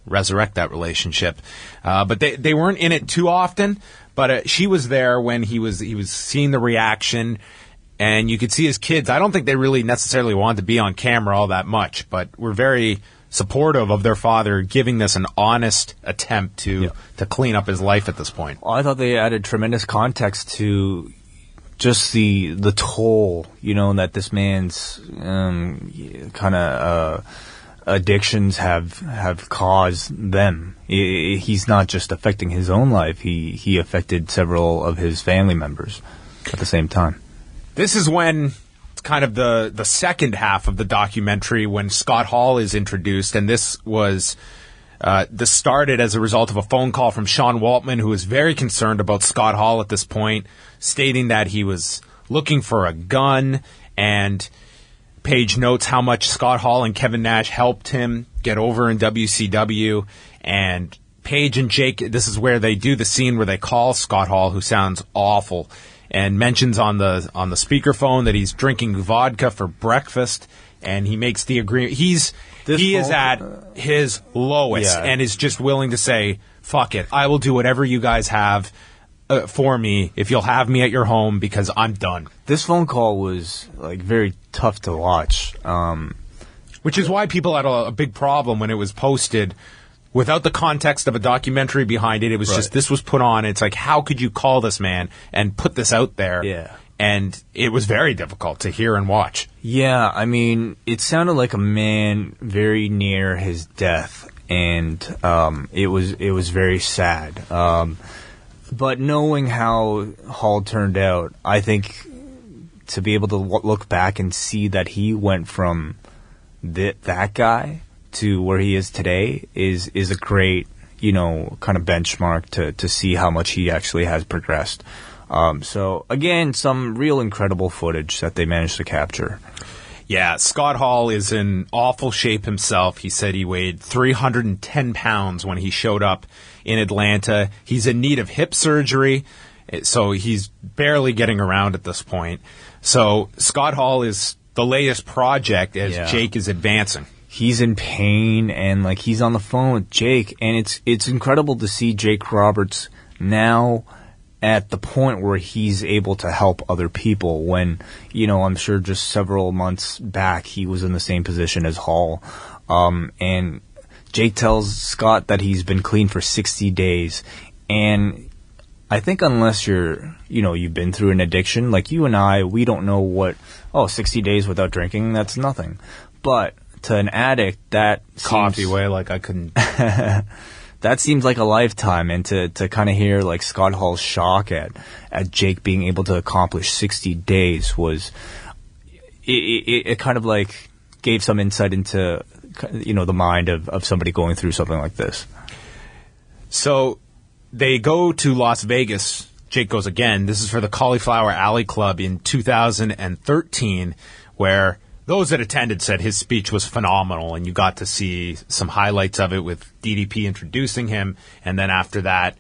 resurrect that relationship. But they weren't in it too often. But she was there when he was seeing the reaction, and you could see his kids. I don't think they really necessarily wanted to be on camera all that much, but were very supportive of their father giving this an honest attempt to clean up his life at this point. Well, I thought they added tremendous context to just the toll, that this man's kind of addictions have caused them. He's not just affecting his own life. He affected several of his family members at the same time. This is when kind of the second half of the documentary, when Scott Hall is introduced, and this started as a result of a phone call from Sean Waltman, who was very concerned about Scott Hall at this point, stating that he was looking for a gun, and Page notes how much Scott Hall and Kevin Nash helped him get over in WCW, and Page and Jake, this is where they do the scene where they call Scott Hall, who sounds awful, and mentions on the speakerphone that he's drinking vodka for breakfast, and he makes the agreement. He is at his lowest and is just willing to say, fuck it, I will do whatever you guys have for me if you'll have me at your home because I'm done. This phone call was like very tough to watch. Which is why people had a big problem when it was posted without the context of a documentary behind it. It was just, this was put on. It's like, how could you call this man and put this out there? Yeah. And it was very difficult to hear and watch. Yeah, I mean, it sounded like a man very near his death, and it was very sad. But knowing how Hall turned out, I think to be able to look back and see that he went from that guy to where he is today is a great, kind of benchmark to see how much he actually has progressed. So again, some real incredible footage that they managed to capture. Yeah, Scott Hall is in awful shape himself. He said he weighed 310 pounds when he showed up in Atlanta. He's in need of hip surgery, so he's barely getting around at this point. So Scott Hall is the latest project as Jake is advancing. He's in pain, and like he's on the phone with Jake, and it's incredible to see Jake Roberts now at the point where he's able to help other people when, I'm sure just several months back he was in the same position as Hall. And Jake tells Scott that he's been clean for 60 days. And I think unless you've been through an addiction, like you and I, we don't know what, 60 days without drinking, that's nothing. But to an addict, that coffee way, like I couldn't... That seems like a lifetime, and to kind of hear like Scott Hall's shock at Jake being able to accomplish 60 days was, it kind of like gave some insight into, the mind of somebody going through something like this. So they go to Las Vegas. Jake goes again. This is for the Cauliflower Alley Club in 2013, where those that attended said his speech was phenomenal, and you got to see some highlights of it with DDP introducing him, and then after that,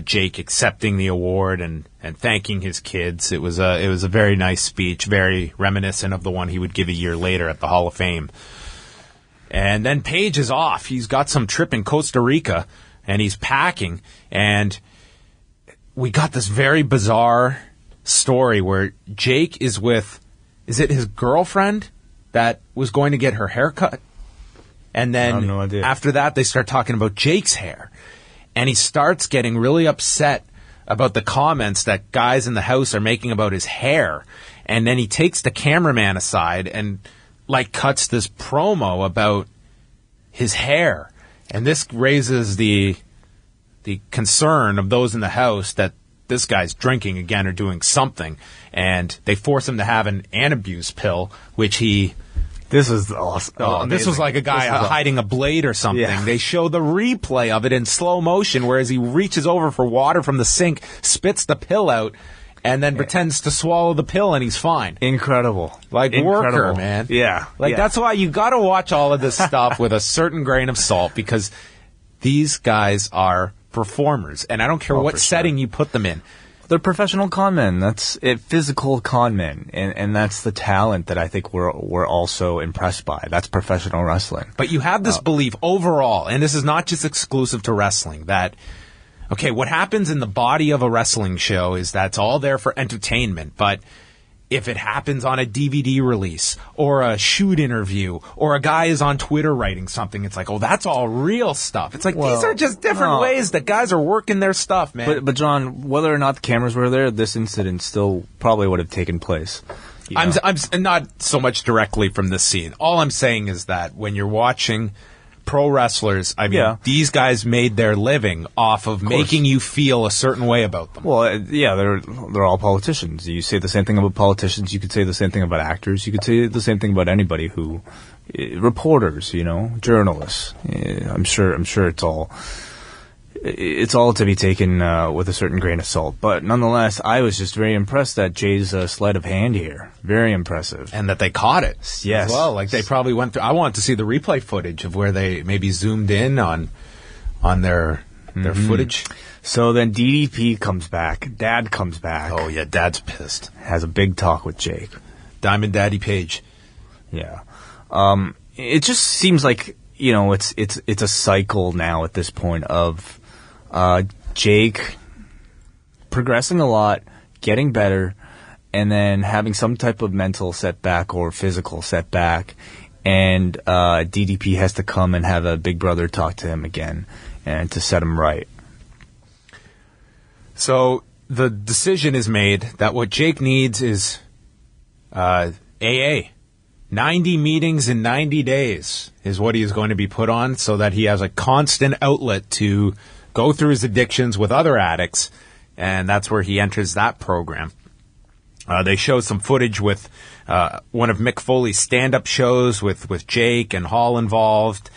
Jake accepting the award and thanking his kids. It was a very nice speech, very reminiscent of the one he would give a year later at the Hall of Fame. And then Page is off. He's got some trip in Costa Rica, and he's packing, and we got this very bizarre story where Jake is with, is it his girlfriend that was going to get her hair cut? And then I have no idea. After that, they start talking about Jake's hair. And he starts getting really upset about the comments that guys in the house are making about his hair. And then he takes the cameraman aside and like cuts this promo about his hair. And this raises the concern of those in the house that this guy's drinking again or doing something. And they force him to have an Antabuse pill, which he... This is awesome. This was like a guy hiding a blade or something. Yeah. They show the replay of it in slow motion, whereas he reaches over for water from the sink, spits the pill out, and then pretends to swallow the pill, and he's fine. Incredible. Worker, man. Yeah. That's why you got to watch all of this stuff with a certain grain of salt, because these guys are performers, and I don't care what setting you put them in. They're professional con men. That's it, physical con men, and that's the talent that I think we're also impressed by. That's professional wrestling. But you have this belief overall, and this is not just exclusive to wrestling, that okay, what happens in the body of a wrestling show is that's all there for entertainment, but if it happens on a DVD release or a shoot interview or a guy is on Twitter writing something, it's like, oh, that's all real stuff. It's like, these are just different ways that guys are working their stuff, man. But John, whether or not the cameras were there, this incident still probably would have taken place. I'm not so much directly from this scene. All I'm saying is that when you're watching pro wrestlers, I mean, these guys made their living off of making you feel a certain way about them. Well, they're all politicians. You say the same thing about politicians. You could say the same thing about actors. You could say the same thing about anybody who, reporters, journalists. I'm sure it's all it's all to be taken with a certain grain of salt. But nonetheless, I was just very impressed at Jay's sleight of hand here. Very impressive. And that they caught it. Yes. As well, like they probably went through. I wanted to see the replay footage of where they maybe zoomed in on their footage. So then DDP comes back. Dad comes back. Oh, yeah, Dad's pissed. Has a big talk with Jake. Diamond Daddy Page. Yeah. It just seems like, you know, it's a cycle now at this point of Jake progressing a lot, getting better, and then having some type of mental setback or physical setback, and DDP has to come and have a big brother talk to him again and to set him right. So the decision is made that what Jake needs is AA. 90 meetings in 90 days is what he is going to be put on so that he has a constant outlet to go through his addictions with other addicts, and that's where he enters that program. They show some footage with one of Mick Foley's stand-up shows with Jake and Hall involved,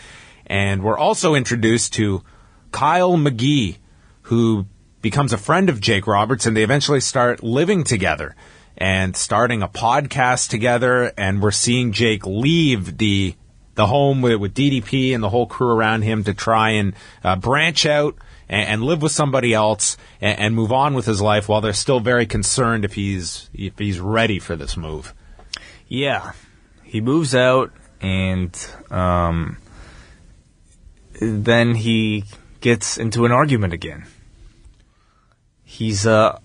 and we're also introduced to Kyle McGee, who becomes a friend of Jake Roberts, and they eventually start living together and starting a podcast together, and we're seeing Jake leave the home with DDP and the whole crew around him to try and branch out and live with somebody else and move on with his life while they're still very concerned if he's ready for this move. Yeah. He moves out, and then he gets into an argument again. He's and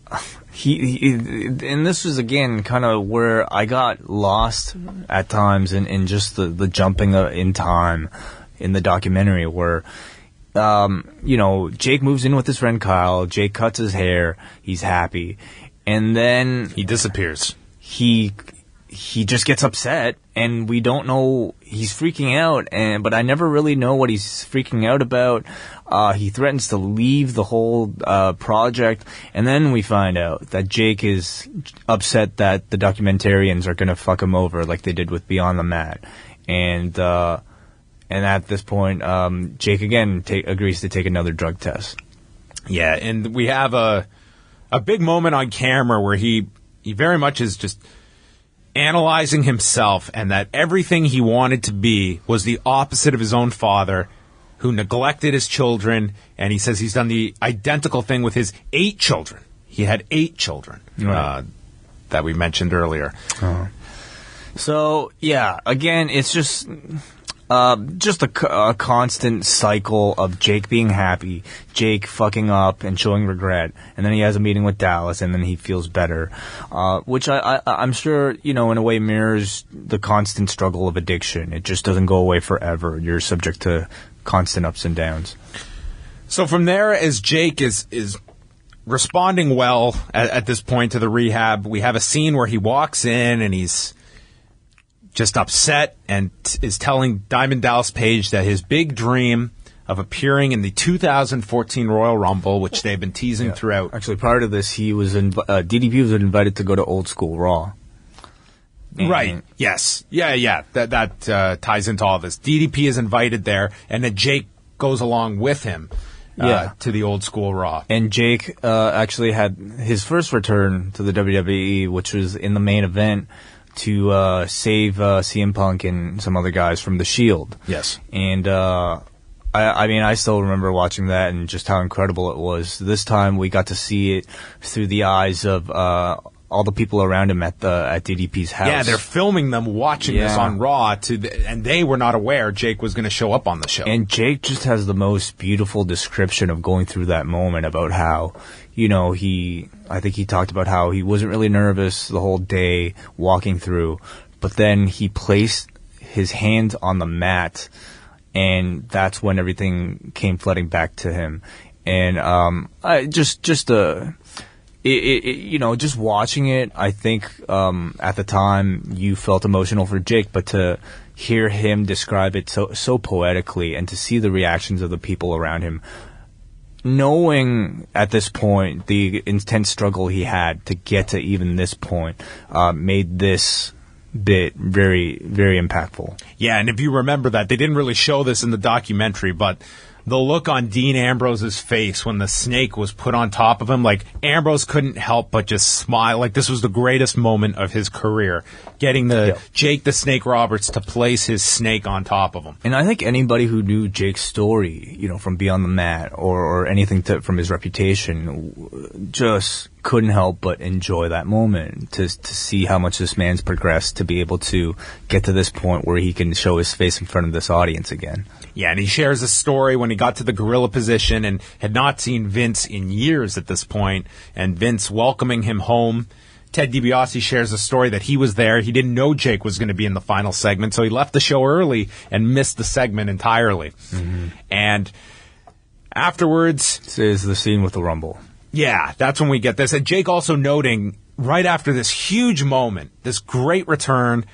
this was again kind of where I got lost at times in just the jumping in time in the documentary, where you know, Jake moves in with his friend Kyle. Jake cuts his hair. He's happy, and then he disappears. He just gets upset, and we don't know. He's freaking out, but I never really know what he's freaking out about. He threatens to leave the whole project, and then we find out that Jake is upset that the documentarians are going to fuck him over like they did with Beyond the Mat. And at this point, Jake again agrees to take another drug test. Yeah, and we have a big moment on camera where he very much is just analyzing himself, and that everything he wanted to be was the opposite of his own father, who neglected his children, and he says he's done the identical thing with his 8 children. He had 8 children, right, that we mentioned earlier. So, yeah, again, it's just a constant cycle of Jake being happy, Jake fucking up and showing regret, and then he has a meeting with Dallas, and then he feels better, which I'm sure, you know, in a way mirrors the constant struggle of addiction. It just doesn't go away forever. You're subject to constant ups and downs. So from there, as Jake is responding well at this point to the rehab, we have a scene where he walks in and he's just upset and is telling Diamond Dallas Page that his big dream of appearing in the 2014 Royal Rumble, which they've been teasing throughout. Actually, prior to this, he was DDP was invited to go to Old School Raw. Right. Yes. Yeah. That ties into all this. DDP is invited there, and then Jake goes along with him to the Old School Raw. And Jake actually had his first return to the WWE, which was in the main event, to save CM Punk and some other guys from the Shield. Yes. And I mean, I still remember watching that and just how incredible it was. This time we got to see it through the eyes of all the people around him at DDP's house. Yeah, they're filming them watching this on Raw, and they were not aware Jake was going to show up on the show. And Jake just has the most beautiful description of going through that moment about how, you know, I think he talked about how he wasn't really nervous the whole day walking through, but then he placed his hands on the mat, and that's when everything came flooding back to him. And you know, just watching it, I think at the time you felt emotional for Jake, but to hear him describe it so poetically, and to see the reactions of the people around him, knowing at this point the intense struggle he had to get to even this point, made this bit very, very impactful. Yeah, and if you remember that, they didn't really show this in the documentary, but the look on Dean Ambrose's face when the snake was put on top of him, like Ambrose couldn't help but just smile. Like this was the greatest moment of his career, getting Jake the Snake Roberts to place his snake on top of him. And I think anybody who knew Jake's story, from Beyond the Mat or anything from his reputation, just couldn't help but enjoy that moment to see how much this man's progressed to be able to get to this point where he can show his face in front of this audience again. Yeah, and he shares a story when he got to the gorilla position and had not seen Vince in years at this point, and Vince welcoming him home. Ted DiBiase shares a story that he was there. He didn't know Jake was going to be in the final segment, so he left the show early and missed the segment entirely. Mm-hmm. And afterwards... This is the scene with the Rumble. Yeah, that's when we get this. And Jake also noting, right after this huge moment, this great return,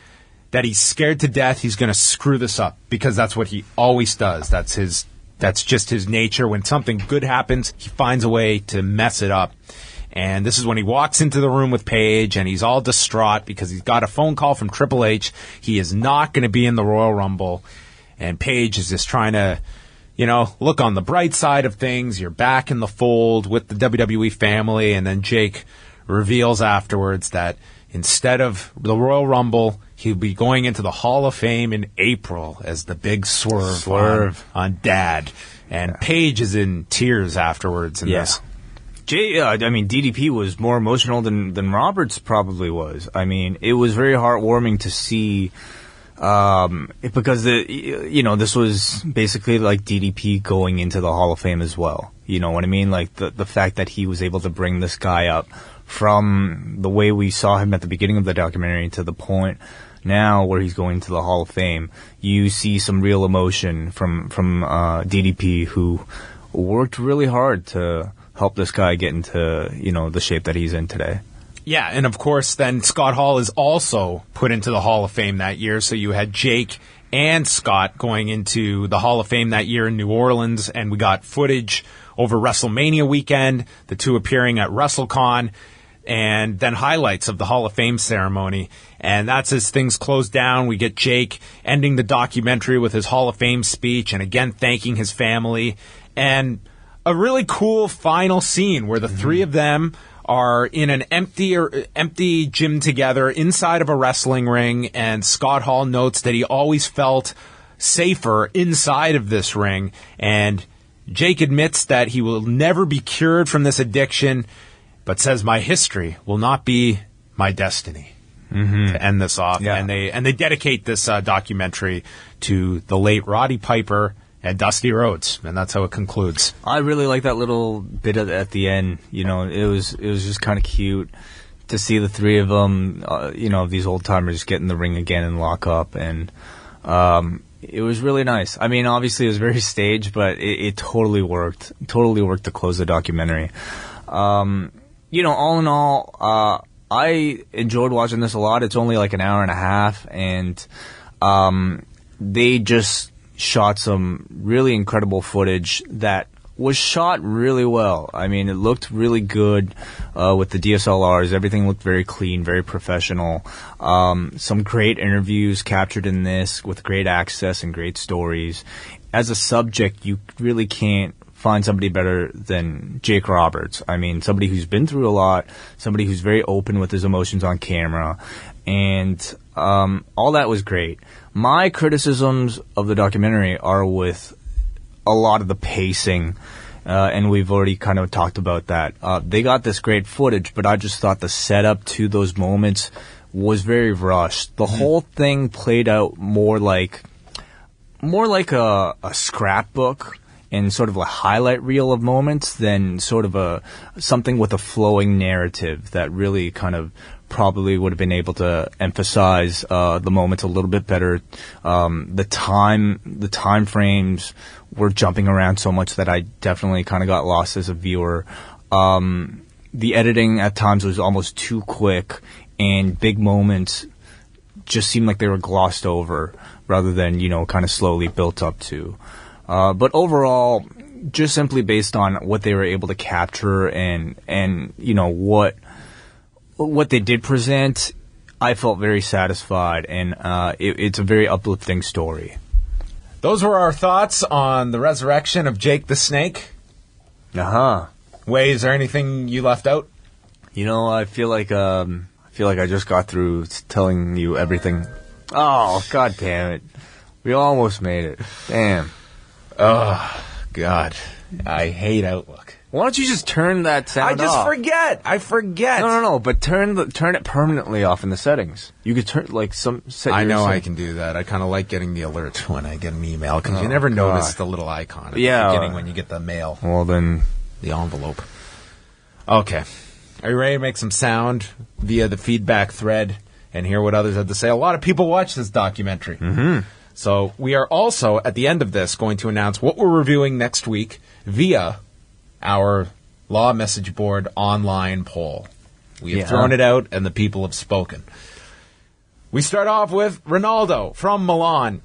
that he's scared to death he's going to screw this up, because that's what he always does. That's just his nature. When something good happens, he finds a way to mess it up. And this is when he walks into the room with Paige, and he's all distraught because he's got a phone call from Triple H. He is not going to be in the Royal Rumble. And Paige is just trying to, look on the bright side of things. You're back in the fold with the WWE family. And then Jake reveals afterwards that instead of the Royal Rumble, he'll be going into the Hall of Fame in April as the big swerve on Dad. And Paige is in tears afterwards in this. DDP was more emotional than Roberts probably was. I mean, it was very heartwarming to see, because this was basically like DDP going into the Hall of Fame as well. You know what I mean? Like the fact that he was able to bring this guy up from the way we saw him at the beginning of the documentary to the point now where he's going to the Hall of Fame. You see some real emotion from DDP, who worked really hard to help this guy get into, the shape that he's in today. Yeah, and of course, then Scott Hall is also put into the Hall of Fame that year. So you had Jake and Scott going into the Hall of Fame that year in New Orleans, and we got footage over WrestleMania weekend, the two appearing at WrestleCon, and then highlights of the Hall of Fame ceremony. And that's as things close down. We get Jake ending the documentary with his Hall of Fame speech, and again thanking his family, and a really cool final scene where the three of them are in an empty gym together inside of a wrestling ring, and Scott Hall notes that he always felt safer inside of this ring, and Jake admits that he will never be cured from this addiction, but says, "My history will not be my destiny." To end this off. Yeah. And they dedicate this documentary to the late Roddy Piper and Dusty Rhodes, and that's how it concludes. I really like that little bit at the end. It was just kind of cute to see the three of them, these old timers get in the ring again and lock up, and it was really nice. I mean, obviously it was very staged, but it totally worked. Totally worked to close the documentary. All in all, I enjoyed watching this a lot. It's only like an hour and a half, and they just shot some really incredible footage that was shot really well. I mean, it looked really good with the DSLRs. Everything looked very clean, very professional. Some great interviews captured in this with great access and great stories. As a subject, you really can't find somebody better than Jake Roberts. I mean, somebody who's been through a lot, somebody who's very open with his emotions on camera, and all that was great. My criticisms of the documentary are with a lot of the pacing, and we've already kind of talked about that. They got this great footage, but I just thought the setup to those moments was very rushed. The whole thing played out more like a scrapbook and sort of a highlight reel of moments than sort of something with a flowing narrative that really kind of probably would have been able to emphasize the moments a little bit better. The time frames were jumping around so much that I definitely kind of got lost as a viewer. The editing at times was almost too quick, and big moments just seemed like they were glossed over rather than, kind of slowly built up to. But overall, just simply based on what they were able to capture and what they did present, I felt very satisfied, and it's a very uplifting story. Those were our thoughts on the resurrection of Jake the Snake. Wei, is there anything you left out? You know, I feel like I just got through telling you everything. Oh, god damn it. We almost made it. Damn. Oh, God. I hate Outlook. Why don't you just turn that sound off? I forget. No. But turn it permanently off in the settings. You could turn I know I can do that. I kind of like getting the alerts when I get an email because you never notice the little icon at the beginning when you get the mail. Well, then the envelope. Okay, are you ready to make some sound via the feedback thread and hear what others have to say? A lot of people watch this documentary. Mm-hmm. So we are also at the end of this going to announce what we're reviewing next week via our Law Message Board online poll. We have thrown it out, and the people have spoken. We start off with Ronaldo from Milan.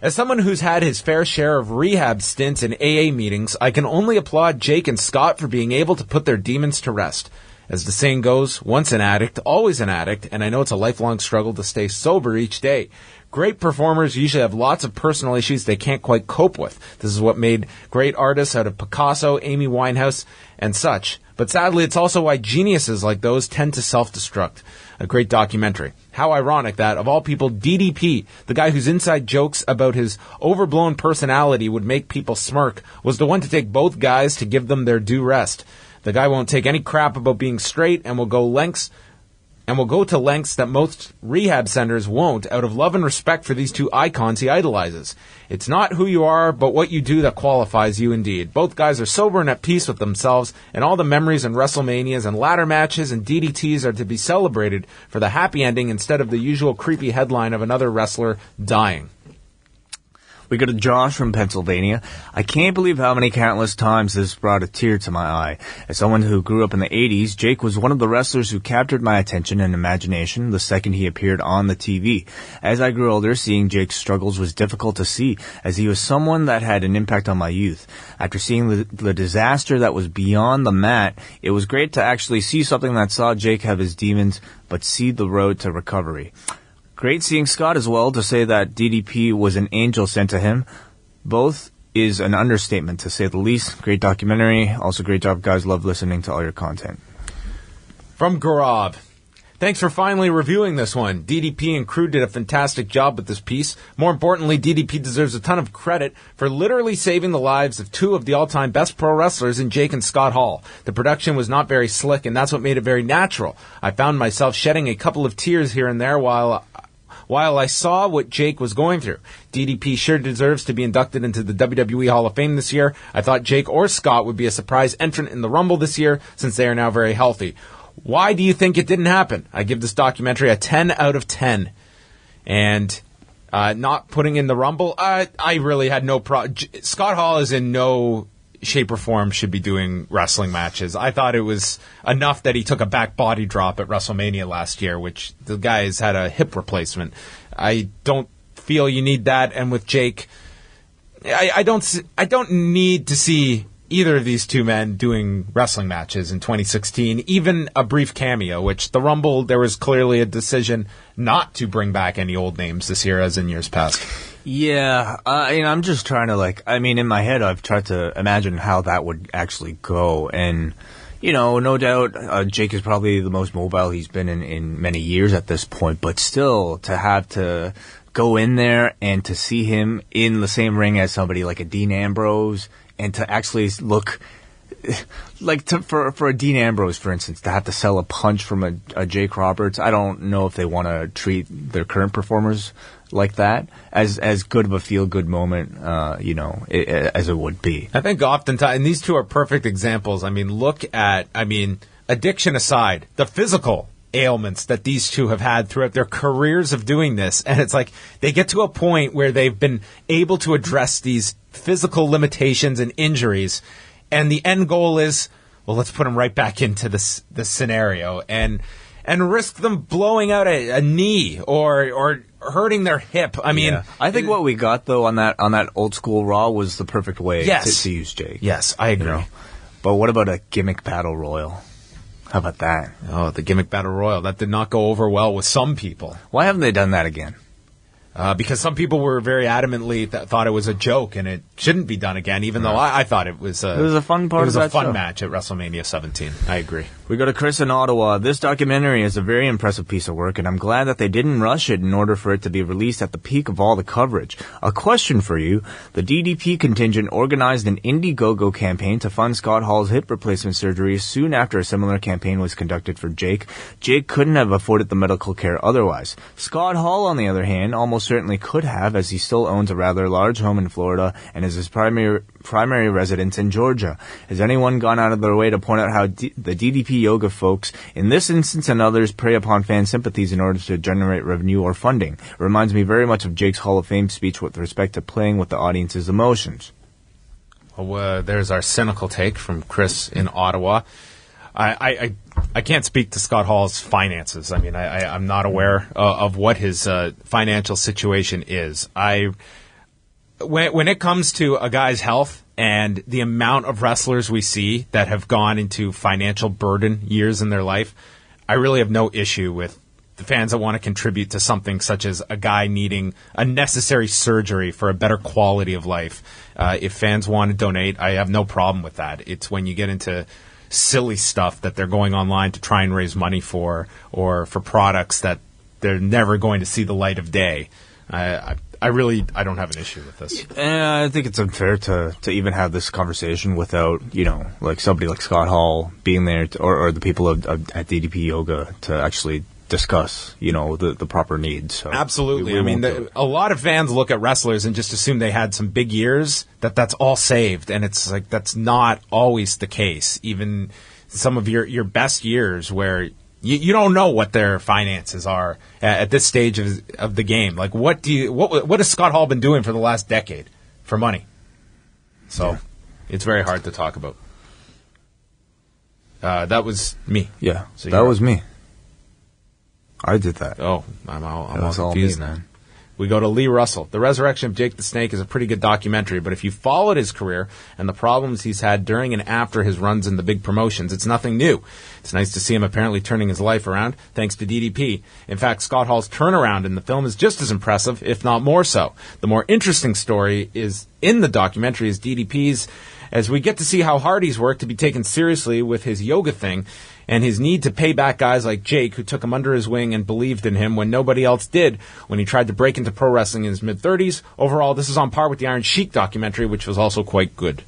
As someone who's had his fair share of rehab stints and AA meetings, I can only applaud Jake and Scott for being able to put their demons to rest. As the saying goes, once an addict, always an addict, and I know it's a lifelong struggle to stay sober each day. Great performers usually have lots of personal issues they can't quite cope with. This is what made great artists out of Picasso, Amy Winehouse, and such. But sadly, it's also why geniuses like those tend to self-destruct. A great documentary. How ironic that, of all people, DDP, the guy whose inside jokes about his overblown personality would make people smirk, was the one to take both guys to give them their due rest. The guy won't take any crap about being straight and will go to lengths that most rehab centers won't, out of love and respect for these two icons he idolizes. It's not who you are, but what you do that qualifies you indeed. Both guys are sober and at peace with themselves, and all the memories and WrestleManias and ladder matches and DDTs are to be celebrated for the happy ending instead of the usual creepy headline of another wrestler dying. We go to Josh from Pennsylvania. I can't believe how many countless times this brought a tear to my eye. As someone who grew up in the 80s, Jake was one of the wrestlers who captured my attention and imagination the second he appeared on the TV. As I grew older, seeing Jake's struggles was difficult to see, as he was someone that had an impact on my youth. After seeing the disaster that was beyond the mat, it was great to actually see something that saw Jake have his demons, but see the road to recovery. Great seeing Scott as well. To say that DDP was an angel sent to him, both is an understatement to say the least. Great documentary. Also great job, guys. Love listening to all your content. From Gaurav. Thanks for finally reviewing this one. DDP and crew did a fantastic job with this piece. More importantly, DDP deserves a ton of credit for literally saving the lives of two of the all-time best pro wrestlers in Jake and Scott Hall. The production was not very slick, and that's what made it very natural. I found myself shedding a couple of tears here and there while I saw what Jake was going through. DDP sure deserves to be inducted into the WWE Hall of Fame this year. I thought Jake or Scott would be a surprise entrant in the Rumble this year, since they are now very healthy. Why do you think it didn't happen? I give this documentary a 10 out of 10. And not putting in the Rumble, I really had no problem. Scott Hall is in no shape or form should be doing wrestling matches. I thought it was enough that he took a back body drop at WrestleMania last year, which the guy's had a hip replacement. I don't feel you need that. And with Jake, I don't need to see either of these two men doing wrestling matches in 2016, even a brief cameo, which the Rumble, there was clearly a decision not to bring back any old names this year as in years past. Yeah, I'm just trying to, in my head, I've tried to imagine how that would actually go. And, no doubt, Jake is probably the most mobile he's been in many years at this point. But still, to have to go in there and to see him in the same ring as somebody like a Dean Ambrose, and to actually look for a Dean Ambrose, for instance, to have to sell a punch from a Jake Roberts, I don't know if they want to treat their current performers like that as good of a feel-good moment, as it would be. I think oftentimes, and these two are perfect examples. Addiction aside, the physical ailments that these two have had throughout their careers of doing this, and it's like they get to a point where they've been able to address these physical limitations and injuries, and the end goal is, well, let's put them right back into this scenario and risk them blowing out a knee or hurting their hip. I think what we got though on that old school Raw was the perfect way to use Jake. Yes, I agree. But what about a gimmick battle royal? How about that? Oh, the gimmick battle royal. That did not go over well with some people. Why haven't they done that again? Because some people were very adamantly thought it was a joke and it shouldn't be done again, even though I thought it was a fun part. It was of a that fun show. match at WrestleMania 17. I agree. We go to Chris in Ottawa. This documentary is a very impressive piece of work, and I'm glad that they didn't rush it in order for it to be released at the peak of all the coverage. A question for you. The DDP contingent organized an Indiegogo campaign to fund Scott Hall's hip replacement surgery soon after a similar campaign was conducted for Jake. Jake couldn't have afforded the medical care otherwise. Scott Hall, on the other hand, almost certainly could have, as he still owns a rather large home in Florida and is his primary residence in Georgia. Has anyone gone out of their way to point out how the DDP Yoga folks, in this instance and others, prey upon fan sympathies in order to generate revenue or funding? It reminds me very much of Jake's Hall of Fame speech with respect to playing with the audience's emotions. Well, there's our cynical take from Chris in Ottawa. I can't speak to Scott Hall's finances. I mean, I'm not aware of what his financial situation is. When it comes to a guy's health and the amount of wrestlers we see that have gone into financial burden years in their life, I really have no issue with the fans that want to contribute to something such as a guy needing a necessary surgery for a better quality of life. If fans want to donate, I have no problem with that. It's when you get into silly stuff that they're going online to try and raise money for, or for products that they're never going to see the light of day. I don't have an issue with this. I think it's unfair to even have this conversation without, like somebody like Scott Hall being there or the people at DDP Yoga to actually discuss, the proper needs. So absolutely. A lot of fans look at wrestlers and just assume they had some big years, that's all saved. And it's like, that's not always the case. Even some of your best years where you don't know what their finances are at this stage of the game. Like, what has Scott Hall been doing for the last decade for money? So it's very hard to talk about. That was me. Yeah, so that was me. I did that. Oh, I'm all me, confused, man. We go to Lee Russell. The Resurrection of Jake the Snake is a pretty good documentary, but if you followed his career and the problems he's had during and after his runs in the big promotions, it's nothing new. It's nice to see him apparently turning his life around, thanks to DDP. In fact, Scott Hall's turnaround in the film is just as impressive, if not more so. The more interesting story is in the documentary is DDP's, as we get to see how hard he's worked to be taken seriously with his yoga thing, and his need to pay back guys like Jake, who took him under his wing and believed in him when nobody else did, when he tried to break into pro wrestling in his mid-30s. Overall, this is on par with the Iron Sheik documentary, which was also quite good.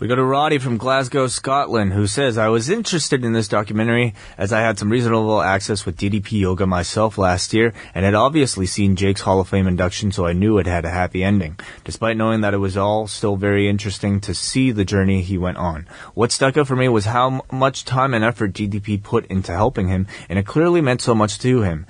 We go to Roddy from Glasgow, Scotland, who says, I was interested in this documentary as I had some reasonable access with DDP Yoga myself last year and had obviously seen Jake's Hall of Fame induction, so I knew it had a happy ending. Despite knowing that it was all still very interesting to see the journey he went on. What stuck out for me was how much time and effort DDP put into helping him, and it clearly meant so much to him.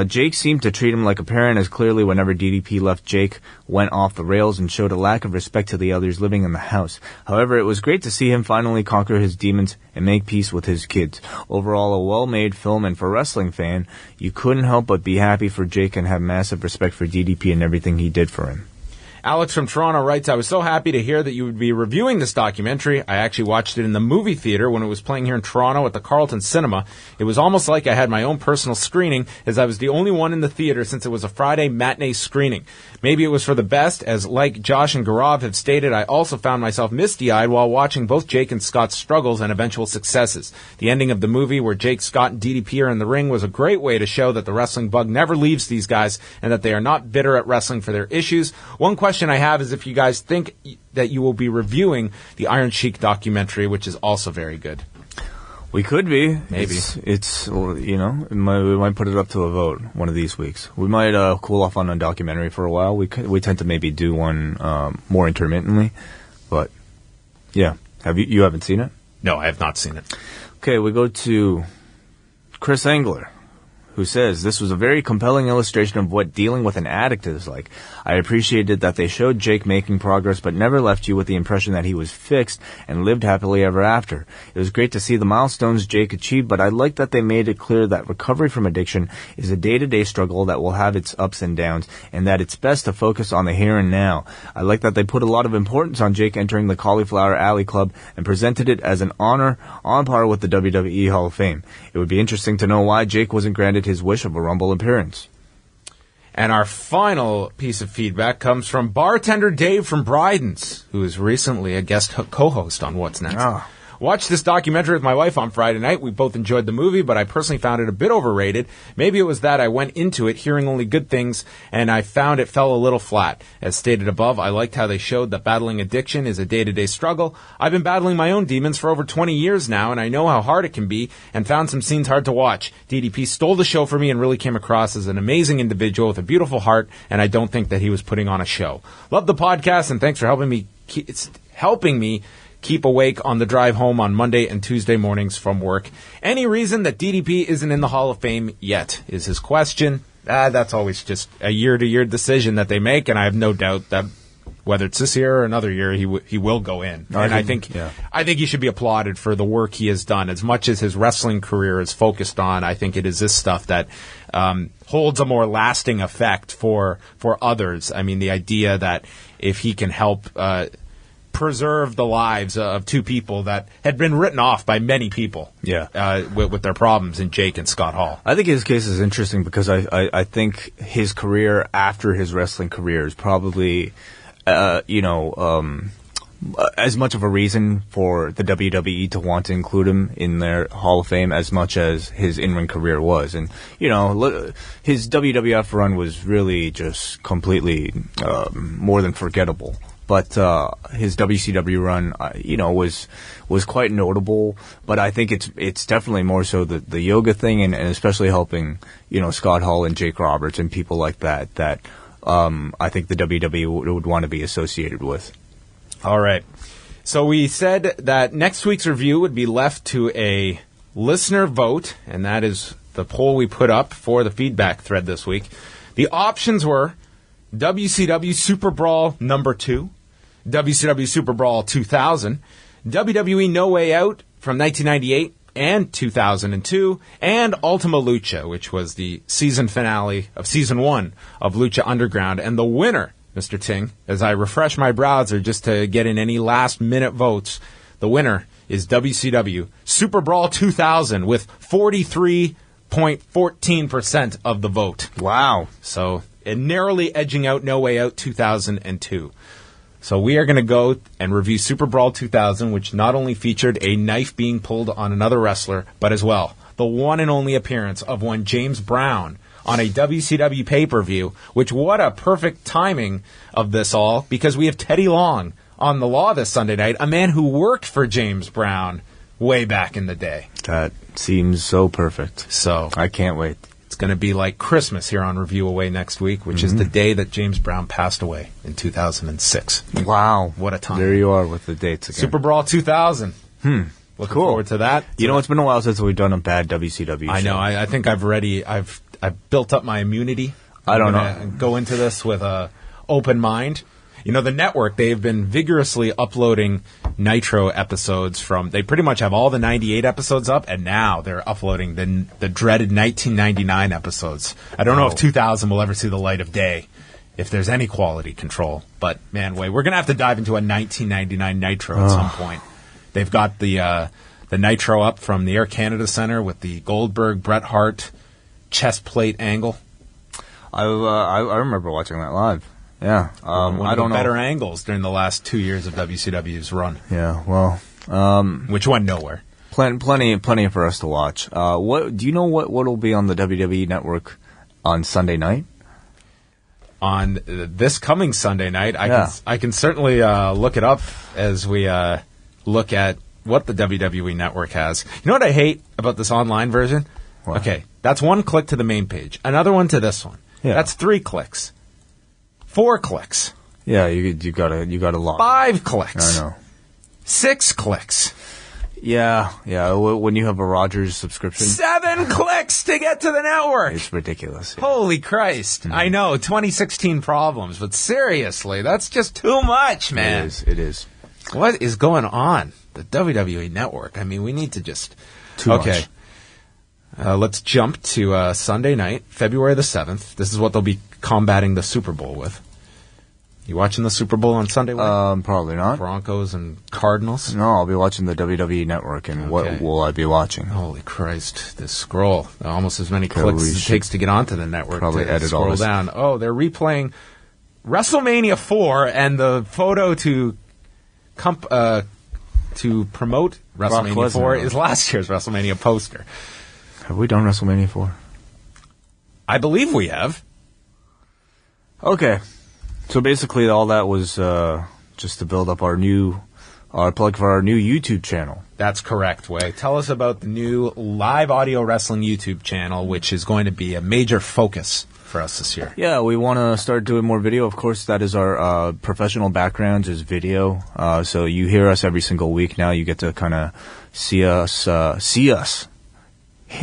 Jake seemed to treat him like a parent, as clearly whenever DDP left, Jake went off the rails and showed a lack of respect to the others living in the house. However, it was great to see him finally conquer his demons and make peace with his kids. Overall, a well-made film, and for a wrestling fan, you couldn't help but be happy for Jake and have massive respect for DDP and everything he did for him. Alex from Toronto writes, I was so happy to hear that you would be reviewing this documentary. I actually watched it in the movie theater when it was playing here in Toronto at the Carlton Cinema. It was almost like I had my own personal screening, as I was the only one in the theater since it was a Friday matinee screening. Maybe it was for the best, as like Josh and Gaurav have stated, I also found myself misty-eyed while watching both Jake and Scott's struggles and eventual successes. The ending of the movie, where Jake, Scott, and DDP are in the ring, was a great way to show that the wrestling bug never leaves these guys and that they are not bitter at wrestling for their issues. One question I have is if you guys think that you will be reviewing the Iron Sheik documentary, which is also very good. We could be. Maybe. It's we might put it up to a vote one of these weeks. We might cool off on a documentary for a while. We tend to maybe do one more intermittently, but yeah. You haven't seen it? No, I have not seen it. Okay, we go to Chris Engler, who says, this was a very compelling illustration of what dealing with an addict is like. I appreciated that they showed Jake making progress, but never left you with the impression that he was fixed and lived happily ever after. It was great to see the milestones Jake achieved, but I like that they made it clear that recovery from addiction is a day-to-day struggle that will have its ups and downs, and that it's best to focus on the here and now. I like that they put a lot of importance on Jake entering the Cauliflower Alley Club and presented it as an honor on par with the WWE Hall of Fame. It would be interesting to know why Jake wasn't granted his wish of a Rumble appearance. And our final piece of feedback comes from bartender Dave from Bryden's, who is recently a guest co-host on What's Next. Ah. Watched this documentary with my wife on Friday night. We both enjoyed the movie, but I personally found it a bit overrated. Maybe it was that I went into it hearing only good things, and I found it fell a little flat. As stated above, I liked how they showed that battling addiction is a day-to-day struggle. I've been battling my own demons for over 20 years now, and I know how hard it can be, and found some scenes hard to watch. DDP stole the show for me and really came across as an amazing individual with a beautiful heart, and I don't think that he was putting on a show. Love the podcast, and thanks for helping me keep awake on the drive home on Monday and Tuesday mornings from work. Any reason that DDP isn't in the Hall of Fame yet is his question. That's always just a year-to-year decision that they make, and I have no doubt that whether it's this year or another year, he will go in. And I think he should be applauded for the work he has done. As much as his wrestling career is focused on, I think it is this stuff that holds a more lasting effect for others. I mean, the idea that if he can help preserve the lives of two people that had been written off by many people with their problems in Jake and Scott Hall. I think his case is interesting because I think his career after his wrestling career is probably, as much of a reason for the WWE to want to include him in their Hall of Fame as much as his in-ring career was. And, his WWF run was really just completely more than forgettable. But his WCW run, was quite notable. But I think it's definitely more so the yoga thing, and especially helping Scott Hall and Jake Roberts and people like that I think the WWE would want to be associated with. All right. So we said that next week's review would be left to a listener vote, and that is the poll we put up for the feedback thread this week. The options were WCW Super Brawl number 2, WCW Super Brawl 2000, WWE No Way Out from 1998 and 2002, and Ultima Lucha, which was the season finale of Season 1 of Lucha Underground. And the winner, Mr. Ting, as I refresh my browser just to get in any last-minute votes, the winner is WCW Super Brawl 2000 with 43.14% of the vote. Wow. So narrowly edging out No Way Out 2002. So we are going to go and review Super Brawl 2000, which not only featured a knife being pulled on another wrestler, but as well, the one and only appearance of one James Brown on a WCW pay-per-view, which what a perfect timing of this all, because we have Teddy Long on the Law this Sunday night, a man who worked for James Brown way back in the day. That seems so perfect. So I can't wait. It's going to be like Christmas here on Review-A-WAI next week, which is the day that James Brown passed away in 2006. Wow. What a time. There you are with the dates again. Super Brawl 2000. Looking forward to that. It's been a while since we've done a bad WCW show. I know. I think I've built up my immunity. I don't know. Go into this with a open mind. The network, they've been vigorously uploading Nitro episodes they pretty much have all the 98 episodes up, and now they're uploading the dreaded 1999 episodes. I don't know if 2000 will ever see the light of day, if there's any quality control. But, man, we're going to have to dive into a 1999 Nitro at some point. They've got the Nitro up from the Air Canada Centre with the Goldberg, Bret Hart chest plate angle. I remember watching that live. Yeah, one of the better angles during the last 2 years of WCW's run. Yeah, well, which went nowhere. Plenty for us to watch. What do you know? What will be on the WWE Network on Sunday night? On this coming Sunday night, I can certainly look it up as we look at what the WWE Network has. You know what I hate about this online version? What? Okay, that's one click to the main page. Another one to this one. Yeah. That's 3 clicks. 4 clicks. Yeah, you gotta log. 5 clicks. I know. 6 clicks. Yeah. When you have a Rogers subscription, 7 clicks to get to the network. It's ridiculous. Yeah. Holy Christ! Mm-hmm. I know 2016 problems, but seriously, that's just too much, man. It is. What is going on? The WWE Network. I mean, we need to just too much. Let's jump to Sunday night, February the 7th. This is what they'll be combating the Super Bowl with. You watching the Super Bowl on Sunday? Probably not. Broncos and Cardinals? No, I'll be watching the WWE Network, and what will I be watching? Holy Christ, this scroll. Almost as many clicks as it takes to get onto the network. Probably to edit scroll all this. down. Oh, they're replaying WrestleMania 4, and the photo to promote WrestleMania 4 is last year's WrestleMania poster. Have we done WrestleMania 4? I believe we have. Okay. So basically all that was just to build up our plug for our new YouTube channel. That's correct, Way. Tell us about the new live audio wrestling YouTube channel, which is going to be a major focus for us this year. Yeah, we want to start doing more video. Of course, that is our professional background is video. So you hear us every single week now. You get to kind of see us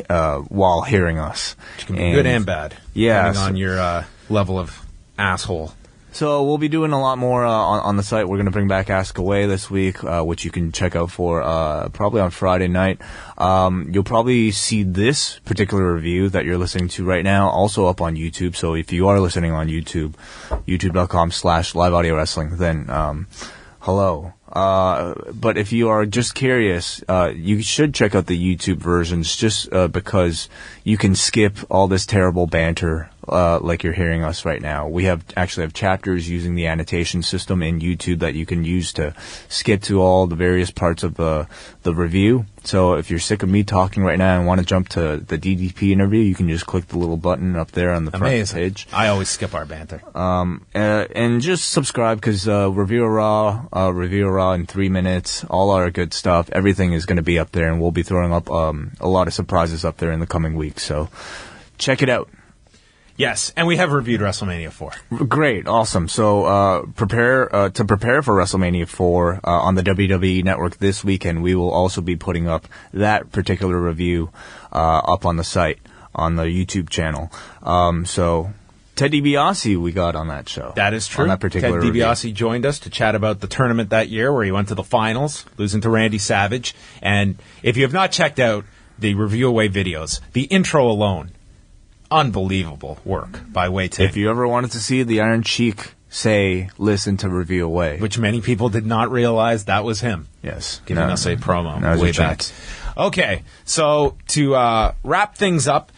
while hearing us. Which can be good and bad. Yeah. Depending on your level of asshole. So we'll be doing a lot more on the site. We're going to bring back Ask Away this week, which you can check out for probably on Friday night. You'll probably see this particular review that you're listening to right now also up on YouTube. So if you are listening on YouTube, youtube.com/live audio wrestling, then hello. But if you are just curious, you should check out the YouTube versions just because you can skip all this terrible banter like you're hearing us right now. We actually have chapters using the annotation system in YouTube that you can use to skip to all the various parts of the review. So if you're sick of me talking right now and want to jump to the DDP interview, you can just click the little button up there on the front page. I always skip our banter. And just subscribe because Review-A-WAI in 3 minutes, all our good stuff, everything is going to be up there, and we'll be throwing up a lot of surprises up there in the coming weeks. So check it out. Yes, and we have reviewed WrestleMania 4. Great, awesome. So prepare for WrestleMania 4 on the WWE Network this weekend. We will also be putting up that particular review up on the site, on the YouTube channel. So Ted DiBiase we got on that show. That is true. On that particular Ted DiBiase joined us to chat about the tournament that year where he went to the finals, losing to Randy Savage. And if you have not checked out the Review-A-WAI videos, the intro alone, unbelievable work by Wei Ting. If you ever wanted to see the Iron Sheik say, listen to Review-A-WAI. Which many people did not realize that was him. Yes. Giving us a promo way back. Okay, so to wrap things up,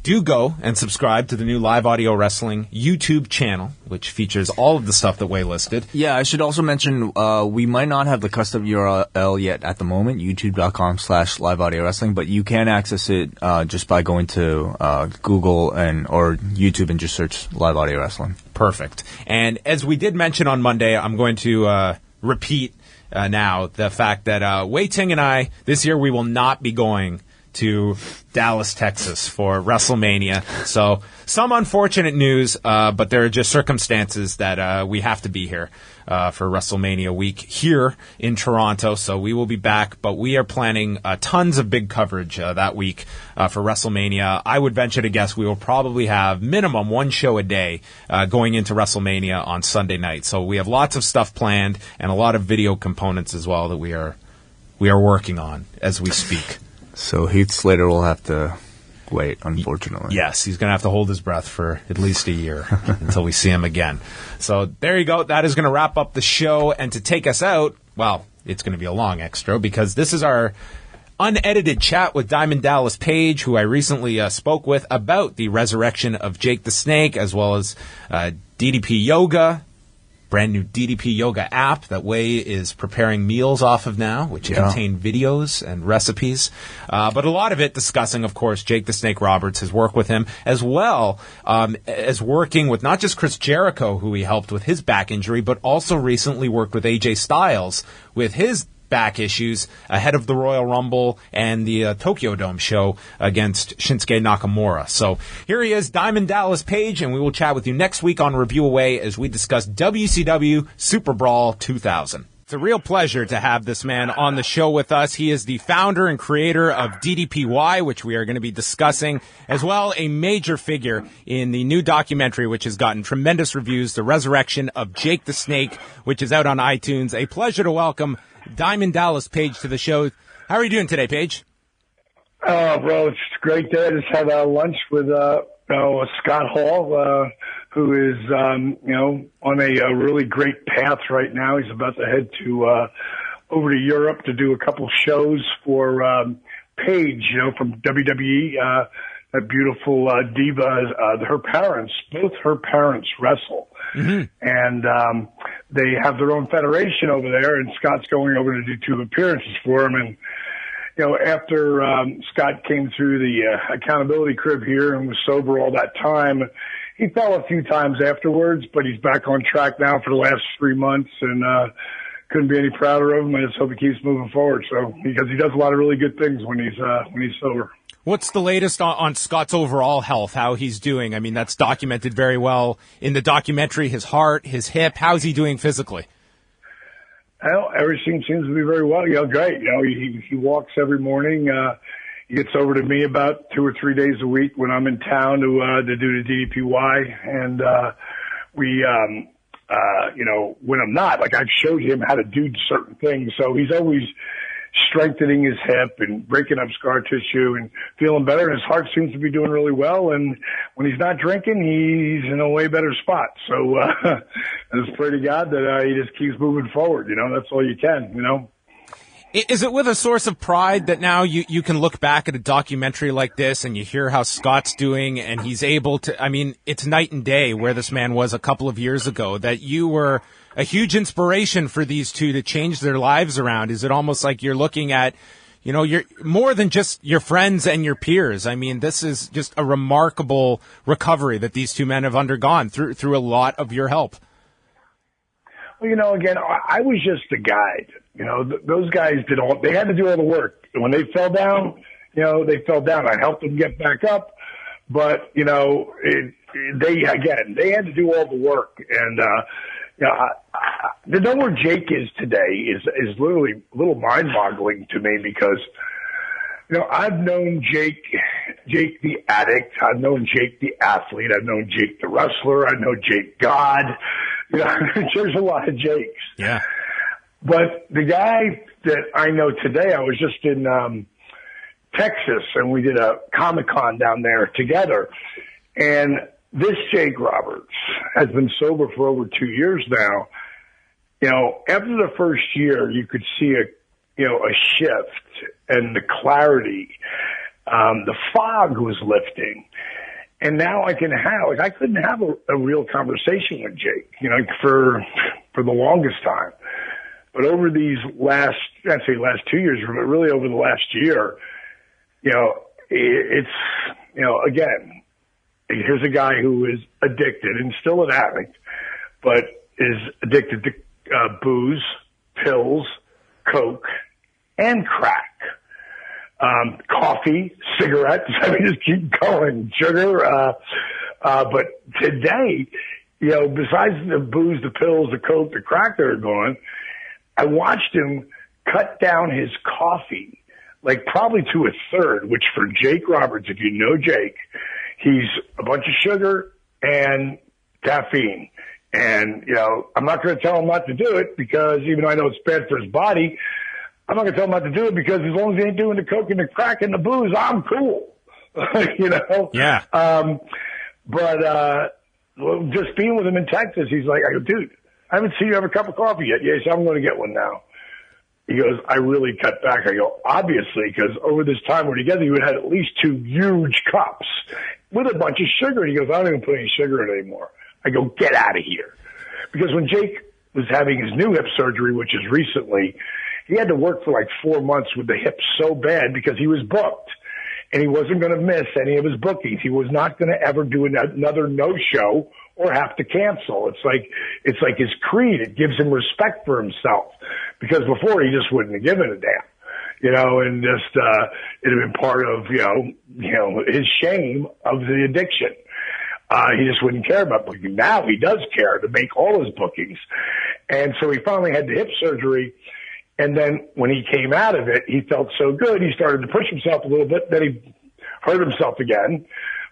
do go and subscribe to the new Live Audio Wrestling YouTube channel, which features all of the stuff that Wei listed. Yeah, I should also mention we might not have the custom URL yet at the moment, youtube.com/live audio wrestling, but you can access it just by going to Google or YouTube and just search Live Audio Wrestling. Perfect. And as we did mention on Monday, I'm going to repeat now the fact that Wei Ting and I, this year we will not be going to Dallas, Texas for WrestleMania. So some unfortunate news, but there are just circumstances that we have to be here for WrestleMania week here in Toronto. So we will be back, but we are planning tons of big coverage that week for WrestleMania. I would venture to guess we will probably have minimum one show a day going into WrestleMania on Sunday night. So we have lots of stuff planned and a lot of video components as well that we are working on as we speak. So Heath Slater will have to wait, unfortunately. Yes, he's going to have to hold his breath for at least a year until we see him again. So there you go. That is going to wrap up the show. And to take us out, well, it's going to be a long extra because this is our unedited chat with Diamond Dallas Page, who I recently spoke with about the resurrection of Jake the Snake, as well as DDP Yoga, brand new DDP Yoga app that Wei is preparing meals off of now, which contain videos and recipes. But a lot of it discussing, of course, Jake the Snake Roberts, his work with him, as well as working with not just Chris Jericho, who he helped with his back injury, but also recently worked with AJ Styles with his back issues ahead of the Royal Rumble and the Tokyo Dome show against Shinsuke Nakamura. So here he is, Diamond Dallas Page, and we will chat with you next week on Review-A-WAI as we discuss WCW Super Brawl 2000. It's a real pleasure to have this man on the show with us. He is the founder and creator of DDPY, which we are going to be discussing, as well a major figure in the new documentary, which has gotten tremendous reviews, The Resurrection of Jake the Snake, which is out on iTunes. A pleasure to welcome Diamond Dallas Page to the show. How are you doing today, Page? Oh, bro, it's a great day. I just had lunch with Scott Hall, who is, on a really great path right now. He's about to head to over to Europe to do a couple shows for Paige, from WWE, that beautiful diva. Both her parents wrestle. Mm-hmm. And they have their own federation over there, and Scott's going over to do 2 appearances for him. And after Scott came through the accountability crib here and was sober all that time, he fell a few times afterwards, but he's back on track now for the last 3 months, and couldn't be any prouder of him. I just hope he keeps moving forward. So because he does a lot of really good things when he's sober. What's the latest on Scott's overall health, how he's doing? I mean, that's documented very well in the documentary, his heart, his hip. How's he doing physically? Well, everything seems to be very well. Great. He walks every morning. He gets over to me about 2 or 3 days a week when I'm in town to do the DDP-Y. And when I'm not, like, I've showed him how to do certain things. So he's always strengthening his hip and breaking up scar tissue and feeling better. And his heart seems to be doing really well. And when he's not drinking, he's in a way better spot. So I just pray to God that he just keeps moving forward. That's all you can, Is it with a source of pride that now you can look back at a documentary like this and you hear how Scott's doing and he's able to, I mean, it's night and day where this man was a couple of years ago, that you were a huge inspiration for these two to change their lives around? Is it almost like you're looking at, you're more than just your friends and your peers? I mean, this is just a remarkable recovery that these two men have undergone through a lot of your help. Well, again, I was just a guide. Those guys they had to do all the work. When they fell down, they fell down. I helped them get back up, but, they had to do all the work. And, to know where Jake is today is literally a little mind-boggling to me because, I've known Jake the addict. I've known Jake the athlete. I've known Jake the wrestler. I know Jake God. There's a lot of Jakes. Yeah. But the guy that I know today, I was just in Texas, and we did a Comic-Con down there together. And this Jake Roberts has been sober for over 2 years now. After the first year, you could see a shift and the clarity. The fog was lifting. And now I couldn't have a real conversation with Jake, for the longest time. But over these last 2 years, but really over the last year, it's, again, here's a guy who is addicted and still an addict, but is addicted to booze, pills, coke, and crack. Coffee, cigarettes, just keep going, sugar. But today, besides the booze, the pills, the coke, the crack that are going, I watched him cut down his coffee, like probably to a third, which for Jake Roberts, if you know Jake, he's a bunch of sugar and caffeine. And, I'm not going to tell him not to do it because even though I know it's bad for his body, I'm not going to tell him not to do it because as long as he ain't doing the coke and the crack and the booze, I'm cool. Yeah. But just being with him in Texas, he's like, I go, dude, I haven't seen you have a cup of coffee yet. Yeah, so I'm going to get one now. He goes, I really cut back. I go, obviously, because over this time we're together, you had at least 2 huge cups with a bunch of sugar. He goes, I don't even put any sugar in it anymore. I go, get out of here. Because when Jake was having his new hip surgery, which is recently, he had to work for like 4 months with the hip so bad because he was booked. And he wasn't going to miss any of his bookings. He was not going to ever do another no-show or have to cancel. It's like his creed. It gives him respect for himself. Because before he just wouldn't have given a damn, and just, it had been part of, his shame of the addiction. He just wouldn't care about booking. Now he does care to make all his bookings. And so he finally had the hip surgery. And then when he came out of it, he felt so good. He started to push himself a little bit. Then he hurt himself again.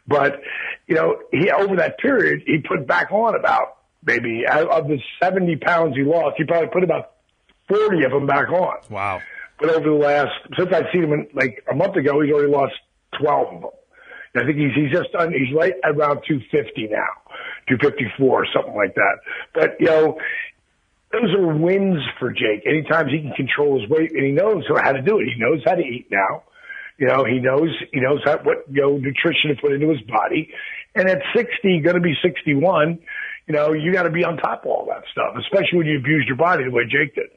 But, over that period, he put back on about maybe of the 70 pounds he lost, he probably put about 40 of them back on. Wow. But over the since I've seen him like a month ago, he's already lost 12 of them. I think he's right around 250 now. 254 or something like that. But, you know, those are wins for Jake. Anytime he can control his weight, and he knows how to do it. He knows how to eat now. You know, he knows what, you know, nutrition to put into his body. And at 60, going to be 61, you know, you got to be on top of all that stuff, especially when you abuse your body the way Jake did.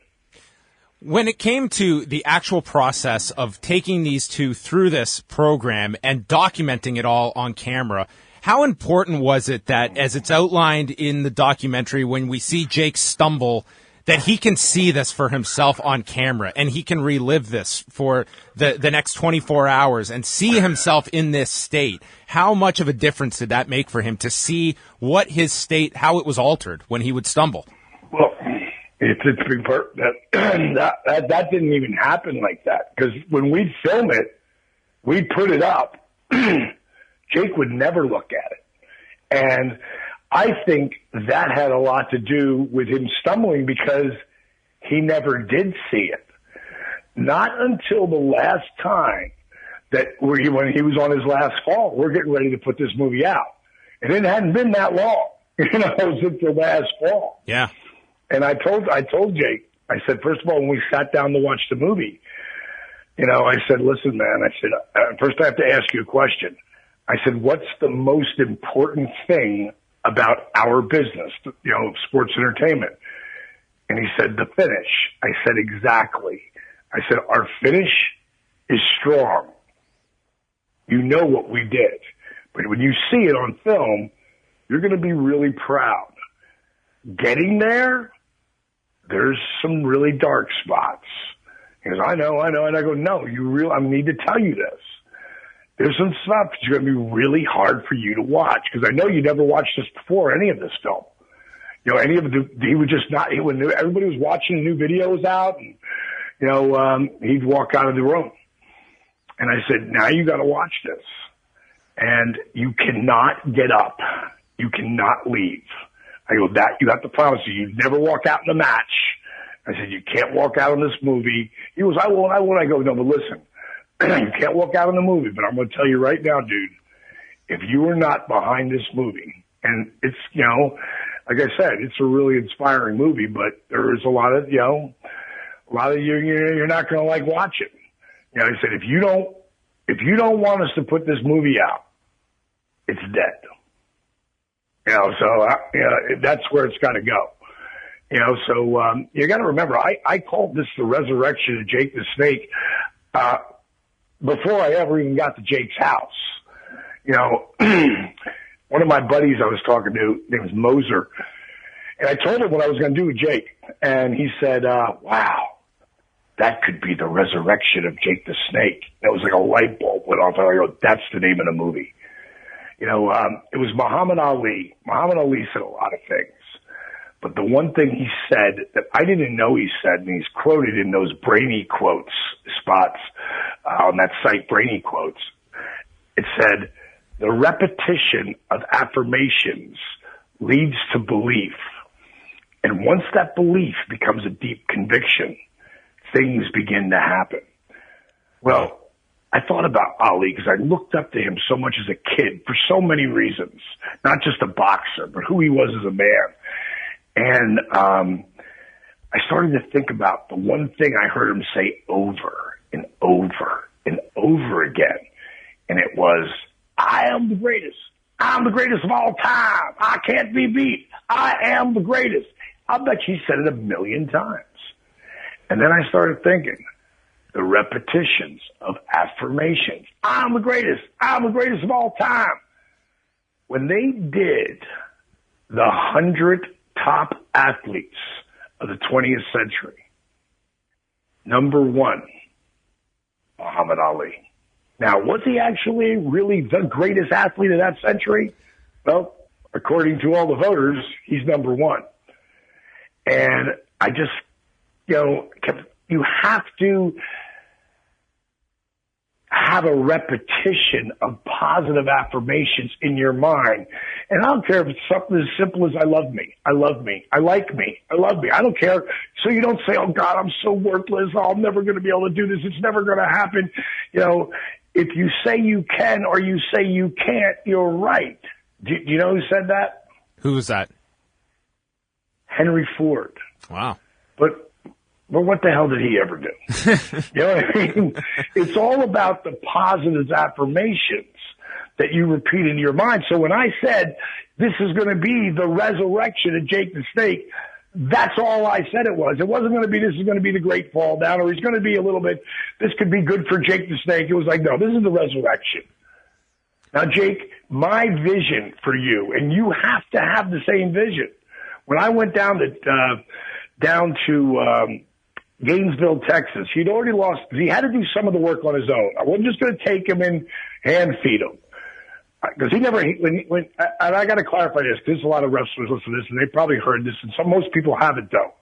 When it came to the actual process of taking these two through this program and documenting it all on camera, how important was it that, as it's outlined in the documentary, when we see Jake stumble, that he can see this for himself on camera and he can relive this for the next 24 hours and see himself in this state? How much of a difference did that make for him to see what his state, how it was altered when he would stumble? Well, it's a big part that didn't even happen like that, because when we'd film it, we'd put it up. Jake would never look at it. And I think that had a lot to do with him stumbling, because he never did see it. Not until the last time when he was on his last fall, we're getting ready to put this movie out. And it hadn't been that long, you know, since the last fall. Yeah. And I told Jake, I said, first of all, when we sat down to watch the movie, you know, I said, listen, man, I said, first I have to ask you a question. I said, what's the most important thing about our business, you know, sports entertainment? And he said, the finish. I said, exactly. I said, our finish is strong. You know what we did. But when you see it on film, you're going to be really proud. Getting there, there's some really dark spots. He goes, I know. And I go, no, I need to tell you this. There's some stuff that's going to be really hard for you to watch, because I know you never watched this before, any of this film. You know, he would just not, when everybody was watching, a new video was out, and, you know, he'd walk out of the room. And I said, now you got to watch this. And you cannot get up. You cannot leave. I go, that you have to promise you'd never walk out in a match. I said, you can't walk out in this movie. He goes, I won't. I go, no, but listen, you can't walk out in the movie, but I'm going to tell you right now, dude, if you are not behind this movie, and it's, you know, like I said, it's a really inspiring movie, but there is a lot of, you know, you're not going to like watch it. You know, I said, if you don't want us to put this movie out, it's dead. You know, so that's where it's got to go. You know, so you got to remember, I called this the resurrection of Jake the Snake before I ever even got to Jake's house. You know, one of my buddies I was talking to, his name was Moser, and I told him what I was going to do with Jake, and he said, wow, that could be the resurrection of Jake the Snake. That was like a light bulb went off, and I go, that's the name of the movie. You know, it was Muhammad Ali. Muhammad Ali said a lot of things. But the one thing he said that I didn't know he said, and he's quoted in those Brainy Quotes spots on that site, Brainy Quotes, it said, the repetition of affirmations leads to belief. And once that belief becomes a deep conviction, things begin to happen. Well, I thought about Ali because I looked up to him so much as a kid for so many reasons, not just a boxer, but who he was as a man. And I started to think about the one thing I heard him say over and over and over again. And it was, I am the greatest. I'm the greatest of all time. I can't be beat. I am the greatest. I bet you he said it 1,000,000 times. And then I started thinking, the repetitions of affirmations. I'm the greatest. I'm the greatest of all time. When they did the 100 top athletes of the 20th century, number one, Muhammad Ali. Now, was he actually really the greatest athlete of that century? Well, according to all the voters, he's number one. And I just, you know, you have to have a repetition of positive affirmations in your mind. And I don't care if it's something as simple as I love me, I love me, I like me, I love me. I don't care. So you don't say, oh God, I'm so worthless. Oh, I'm never going to be able to do this. It's never going to happen. You know, if you say you can or you say you can't, you're right. Do you know who said that? Who was that? Henry Ford. Wow. But what the hell did he ever do? You know what I mean? It's all about the positive affirmations that you repeat in your mind. So when I said this is going to be the resurrection of Jake the Snake, that's all I said it was. It wasn't going to be this is going to be the great fall down, or he's going to be a little bit, this could be good for Jake the Snake. It was like, no, this is the resurrection. Now, Jake, my vision for you, and you have to have the same vision. When I went down to Gainesville, Texas, he'd already lost, he had to do some of the work on his own. I wasn't just going to take him and hand feed him. Because he never, and I got to clarify this, because there's a lot of wrestlers listen to this, and they probably heard this, and most people haven't, though.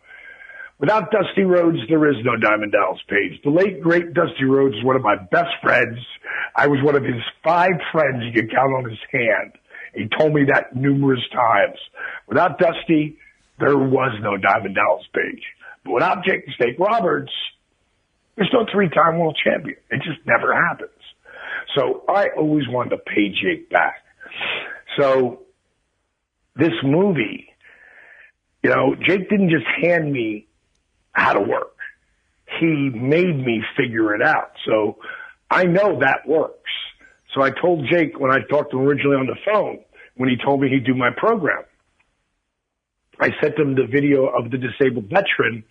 Without Dusty Rhodes, there is no Diamond Dallas Page. The late, great Dusty Rhodes is one of my best friends. I was one of his 5 friends you could count on his hand. He told me that numerous times. Without Dusty, there was no Diamond Dallas Page. But without Jake the Snake Roberts, there's no 3-time world champion. It just never happens. So I always wanted to pay Jake back. So this movie, you know, Jake didn't just hand me how to work. He made me figure it out. So I know that works. So I told Jake when I talked to him originally on the phone, when he told me he'd do my program, I sent him the video of the disabled veteran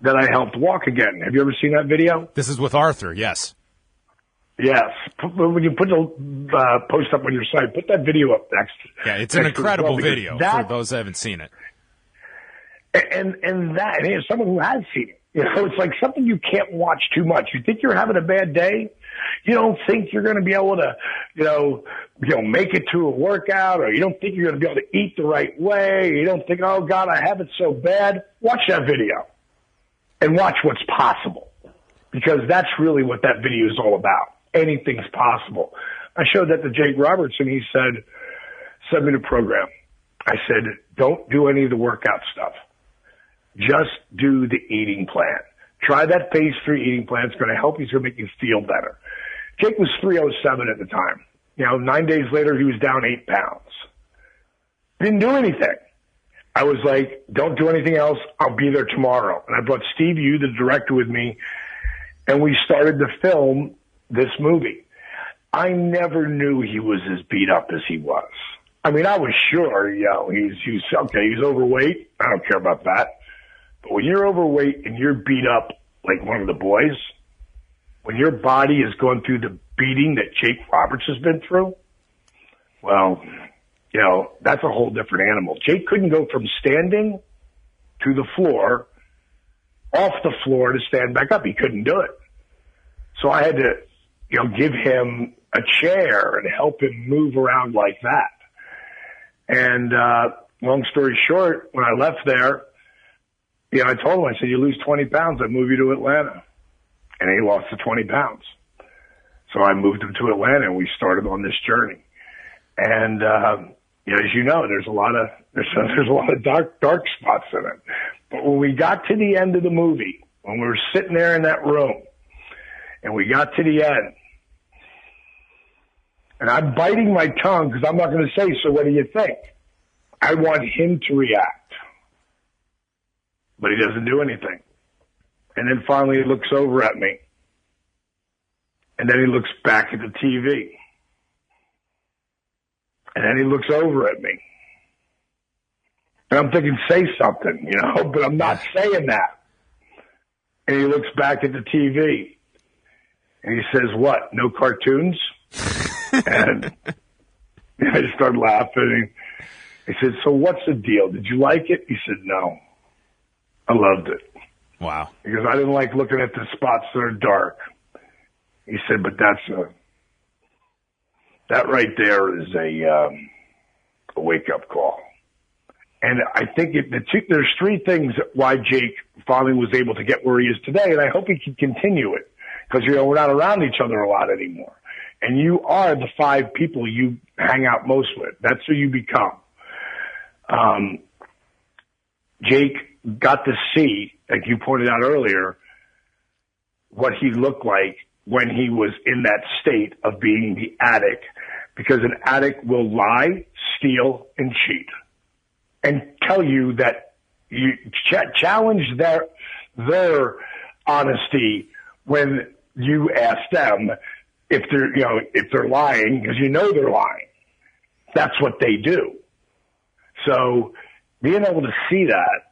that I helped walk again. Have you ever seen that video? This is with Arthur, yes. Yes. When you put the post up on your site, put that video up next. Yeah, it's an incredible video for those that haven't seen it. And that, and as someone who has seen it, you know, it's like something you can't watch too much. You think you're having a bad day. You don't think you're going to be able to, you know, make it to a workout, or you don't think you're going to be able to eat the right way. You don't think, oh God, I have it so bad. Watch that video and watch what's possible, because that's really what that video is all about. Anything's possible. I showed that to Jake Roberts, and he said, send me the program. I said, don't do any of the workout stuff. Just do the eating plan. Try that phase 3 eating plan. It's going to help you. It's going to make you feel better. Jake was 307 at the time. You know, 9 days later, he was down 8 pounds. Didn't do anything. I was like, don't do anything else. I'll be there tomorrow. And I brought Steve Yu, the director, with me, and we started to film this movie. I never knew he was as beat up as he was. I mean, I was sure, you know, he's okay, he's overweight. I don't care about that. But when you're overweight and you're beat up like one of the boys, when your body is going through the beating that Jake Roberts has been through, well, you know, that's a whole different animal. Jake couldn't go from standing to the floor, off the floor to stand back up. He couldn't do it. So I had to, you know, give him a chair and help him move around like that. And long story short, when I left there, you know, I told him, I said, you lose 20 pounds, I move you to Atlanta. And he lost the 20 pounds. So I moved him to Atlanta, and we started on this journey. And, you know, as you know, there's a lot of dark spots in it. But when we got to the end of the movie, when we were sitting there in that room, and we got to the end, and I'm biting my tongue because I'm not going to say, so what do you think? I want him to react. But he doesn't do anything. And then finally he looks over at me. And then he looks back at the TV. And then he looks over at me. And I'm thinking, say something, you know, but I'm not saying that. And he looks back at the TV. And he says, what, no cartoons? And I just started laughing. He said, so what's the deal? Did you like it? He said, no. I loved it. Wow. Because I didn't like looking at the spots that are dark. He said, but that right there is a wake-up call. And I think there's 3 things why Jake finally was able to get where he is today, and I hope he can continue it. Because, you know, we're not around each other a lot anymore. And you are the 5 people you hang out most with. That's who you become. Jake got to see, like you pointed out earlier, what he looked like when he was in that state of being the addict. Because an addict will lie, steal, and cheat. and tell you that you challenge their honesty when you ask them if they're lying, because you know they're lying. That's what they do. So being able to see that,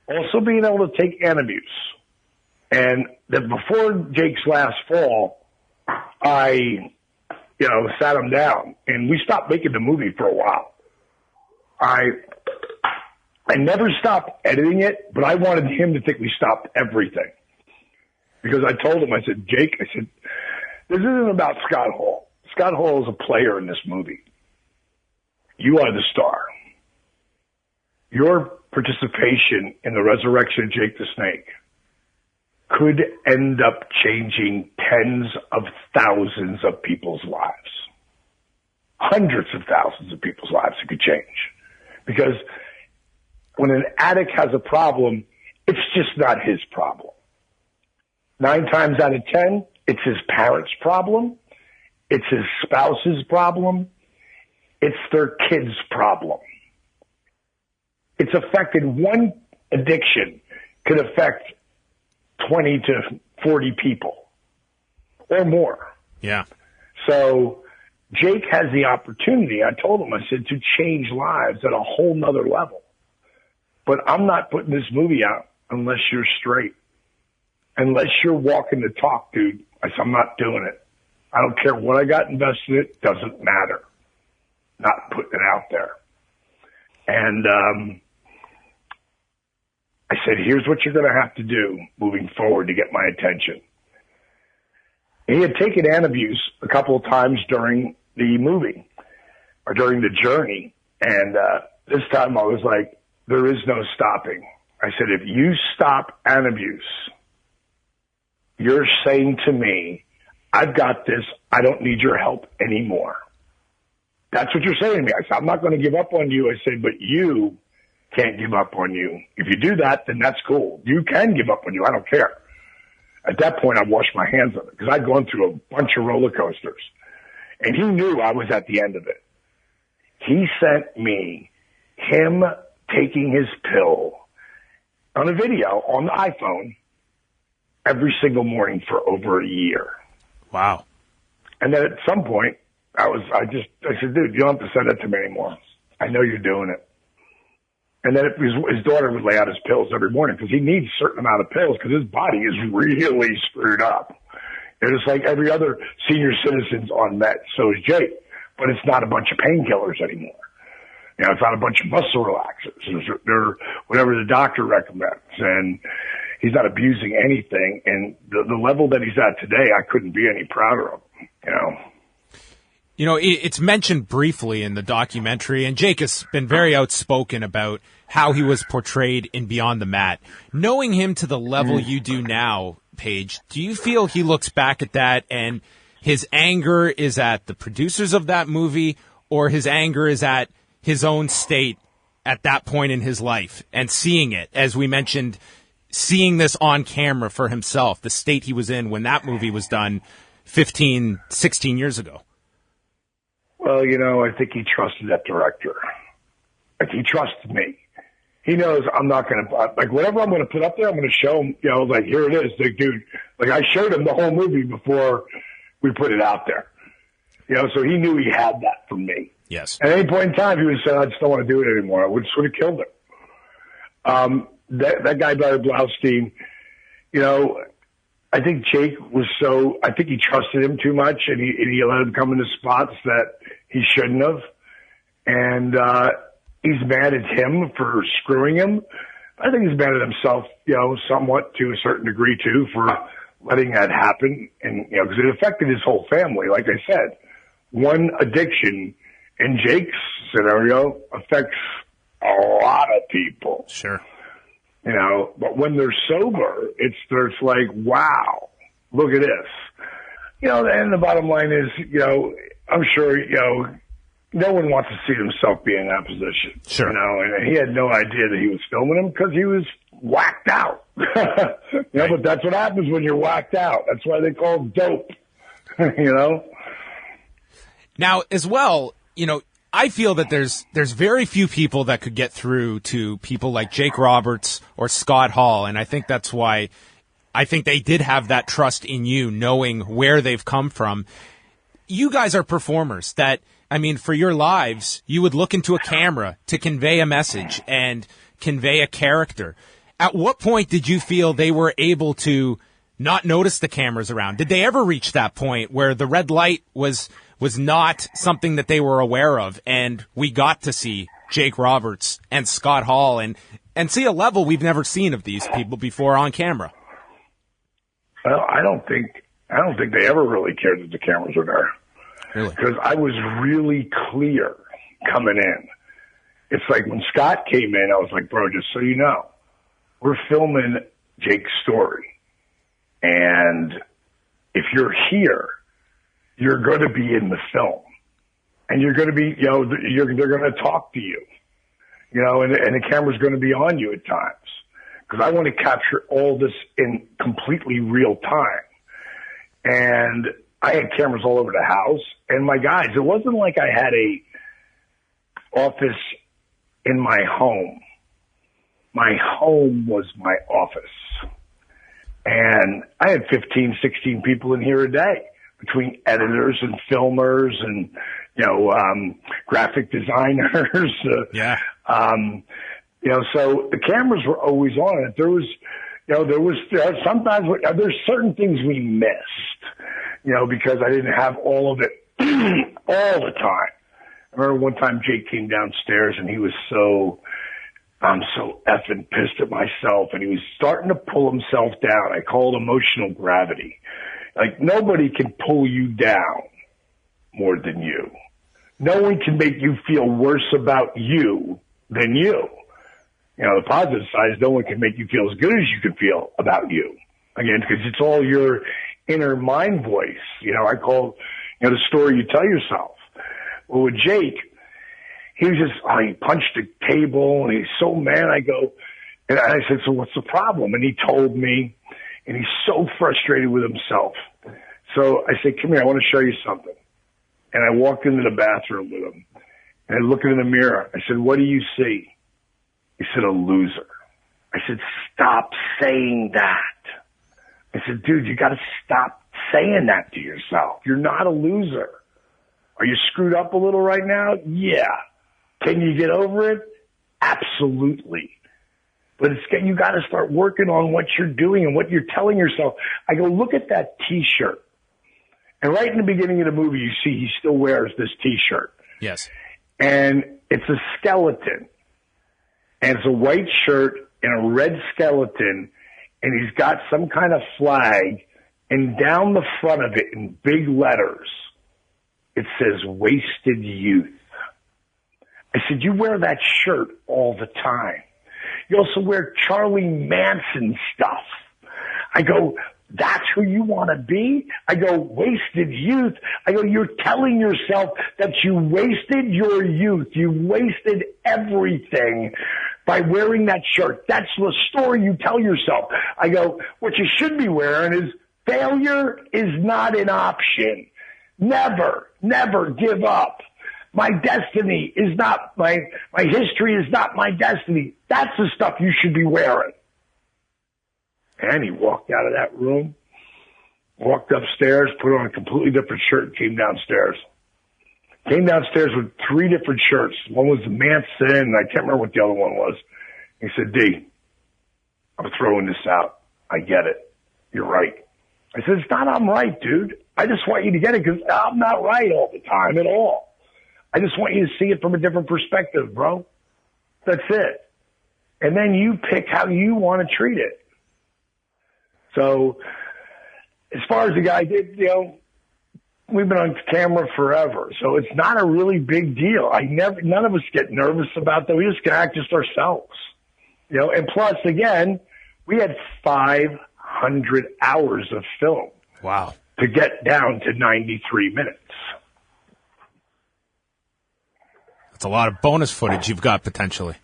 also being able to take interviews, and that before Jake's last fall, I sat him down and we stopped making the movie for a while. I never stopped editing it, but I wanted him to think we stopped everything. Because I told him, I said, Jake, I said, this isn't about Scott Hall. Scott Hall is a player in this movie. You are the star. Your participation in the resurrection of Jake the Snake could end up changing tens of thousands of people's lives. Hundreds of thousands of people's lives it could change. Because when an addict has a problem, it's just not his problem. 9 times out of 10, it's his parents' problem. It's his spouse's problem. It's their kid's problem. It's affected, one addiction could affect 20 to 40 people or more. Yeah. So Jake has the opportunity, I told him, I said, to change lives at a whole nother level. But I'm not putting this movie out unless you're straight. Unless you're walking the talk, dude. I said, I'm not doing it. I don't care what I got invested in. It doesn't matter. Not putting it out there. And I said, here's what you're going to have to do moving forward to get my attention. And he had taken interviews a couple of times during the movie or during the journey. And this time I was like, there is no stopping. I said, if you stop interviews, you're saying to me, I've got this. I don't need your help anymore. That's what you're saying to me. I said, I'm not going to give up on you. I said, but you can't give up on you. If you do that, then that's cool. You can give up on you. I don't care. At that point, I washed my hands of it because I'd gone through a bunch of roller coasters. And he knew I was at the end of it. He sent me him taking his pill on a video on the iPhone every single morning for over a year. Wow. And then at some point, I said, dude, you don't have to send it to me anymore. I know you're doing it. And then his daughter would lay out his pills every morning because he needs a certain amount of pills because his body is really screwed up. And it's like every other senior citizen's on meds. So is Jake. But it's not a bunch of painkillers anymore. It's not a bunch of muscle relaxers. They're whatever the doctor recommends. And he's not abusing anything. And the level that he's at today, I couldn't be any prouder of him, It's mentioned briefly in the documentary, and Jake has been very outspoken about how he was portrayed in Beyond the Mat. Knowing him to the level you do now, Paige, do you feel he looks back at that and his anger is at the producers of that movie, or his anger is at his own state at that point in his life and seeing it, as we mentioned, seeing this on camera for himself, the state he was in when that movie was done 15, 16 years ago? Well, I think he trusted that director. Like, he trusted me. He knows I'm not going to, like, whatever I'm going to put up there, I'm going to show him, like, here it is. Like, dude, like, I showed him the whole movie before we put it out there. So he knew he had that from me. Yes. At any point in time, he would say, I just don't want to do it anymore. I would just would have killed him. That guy, Barry Blaustein, I think Jake I think he trusted him too much, and he let him come into spots that he shouldn't have. And he's mad at him for screwing him. I think he's mad at himself, somewhat to a certain degree too, for letting that happen. And, because it affected his whole family. Like I said, one addiction in Jake's scenario affects a lot of people. Sure. But when they're sober, it's like, wow, look at this. And the bottom line is, I'm sure, no one wants to see himself be in that position. Sure. And he had no idea that he was filming him because he was whacked out. Right. But that's what happens when you're whacked out. That's why they call it dope. Now, as well, I feel that there's very few people that could get through to people like Jake Roberts or Scott Hall, and I think that's why I think they did have that trust in you, knowing where they've come from. You guys are performers that, I mean, for your lives, you would look into a camera to convey a message and convey a character. At what point did you feel they were able to not notice the cameras around? Did they ever reach that point where the red light was not something that they were aware of, and we got to see Jake Roberts and Scott Hall and see a level we've never seen of these people before on camera? Well, I don't think they ever really cared that the cameras were there. Really? Because I was really clear coming in. It's like when Scott came in, I was like, bro, just so you know, we're filming Jake's story. And if you're here, you're going to be in the film. And you're going to be, you know, they're going to talk to you. You know, and the camera's going to be on you at times. Because I want to capture all this in completely real time. And I had cameras all over the house. And my guys, it wasn't like I had a office in my home. My home was my office. And I had 15, 16 people in here a day, between editors and filmers and, you know, graphic designers. Yeah. You know, so the cameras were always on. There was, you know, sometimes there's certain things we missed, you know, because I didn't have all of it all the time. I remember one time Jake came downstairs and he was I'm so effing pissed at myself, and he was starting to pull himself down. I call it emotional gravity. Like, nobody can pull you down more than you. No one can make you feel worse about you than you. You know, the positive side is no one can make you feel as good as you can feel about you. Again, because it's all your inner mind voice. You know, I call, you know, the story you tell yourself. Well, with Jake, he was just, he punched the table and he's so mad. And I said, so what's the problem? And he told me, and he's so frustrated with himself. So I said, come here, I want to show you something. And I walked into the bathroom with him and I looked in the mirror. I said, what do you see? He said, a loser. I said, stop saying that. I said, dude, you got to stop saying that to yourself. You're not a loser. Are you screwed up a little right now? Yeah. Can you get over it? Absolutely. But you got to start working on what you're doing and what you're telling yourself. I go, look at that T-shirt. And right in the beginning of the movie, you see he still wears this T-shirt. Yes. And it's a skeleton. And it's a white shirt and a red skeleton. And he's got some kind of flag. And down the front of it in big letters, it says wasted youth. I said, you wear that shirt all the time. You also wear Charlie Manson stuff. I go, that's who you want to be? I go, wasted youth. I go, you're telling yourself that you wasted your youth. You wasted everything by wearing that shirt. That's the story you tell yourself. I go, what you should be wearing is failure is not an option. Never, never give up. My destiny is not, my history is not my destiny. That's the stuff you should be wearing. And he walked out of that room, walked upstairs, put on a completely different shirt, and came downstairs. Came downstairs with 3 different shirts. One was the Manson, and I can't remember what the other one was. He said, D, I'm throwing this out. I get it. You're right. I said, it's not I'm right, dude. I just want you to get it because I'm not right all the time at all. I just want you to see it from a different perspective, bro. That's it. And then you pick how you want to treat it. So as far as the guy did, you know, we've been on camera forever. So it's not a really big deal. None of us get nervous about that. We just can act just ourselves. You know, and plus, again, we had 500 hours of film. Wow. To get down to 93 minutes. That's a lot of bonus footage you've got potentially.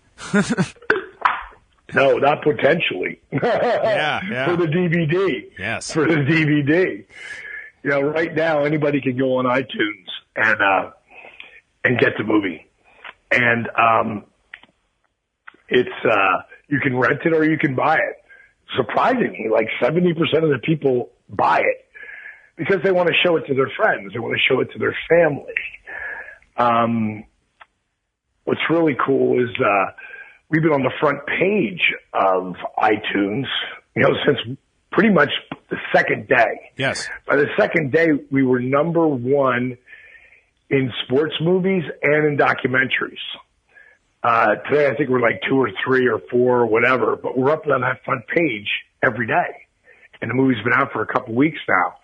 No, not potentially. Yeah. For the DVD. Yes. For the DVD. You know, right now, anybody can go on iTunes and get the movie. And you can rent it or you can buy it. Surprisingly, like 70% of the people buy it because they want to show it to their friends. They want to show it to their family. What's really cool is we've been on the front page of iTunes, since pretty much the second day. Yes. By the second day, we were number one in sports movies and in documentaries. Today, I think we're like 2 or 3 or 4 or whatever, but we're up on that front page every day. And the movie's been out for a couple weeks now.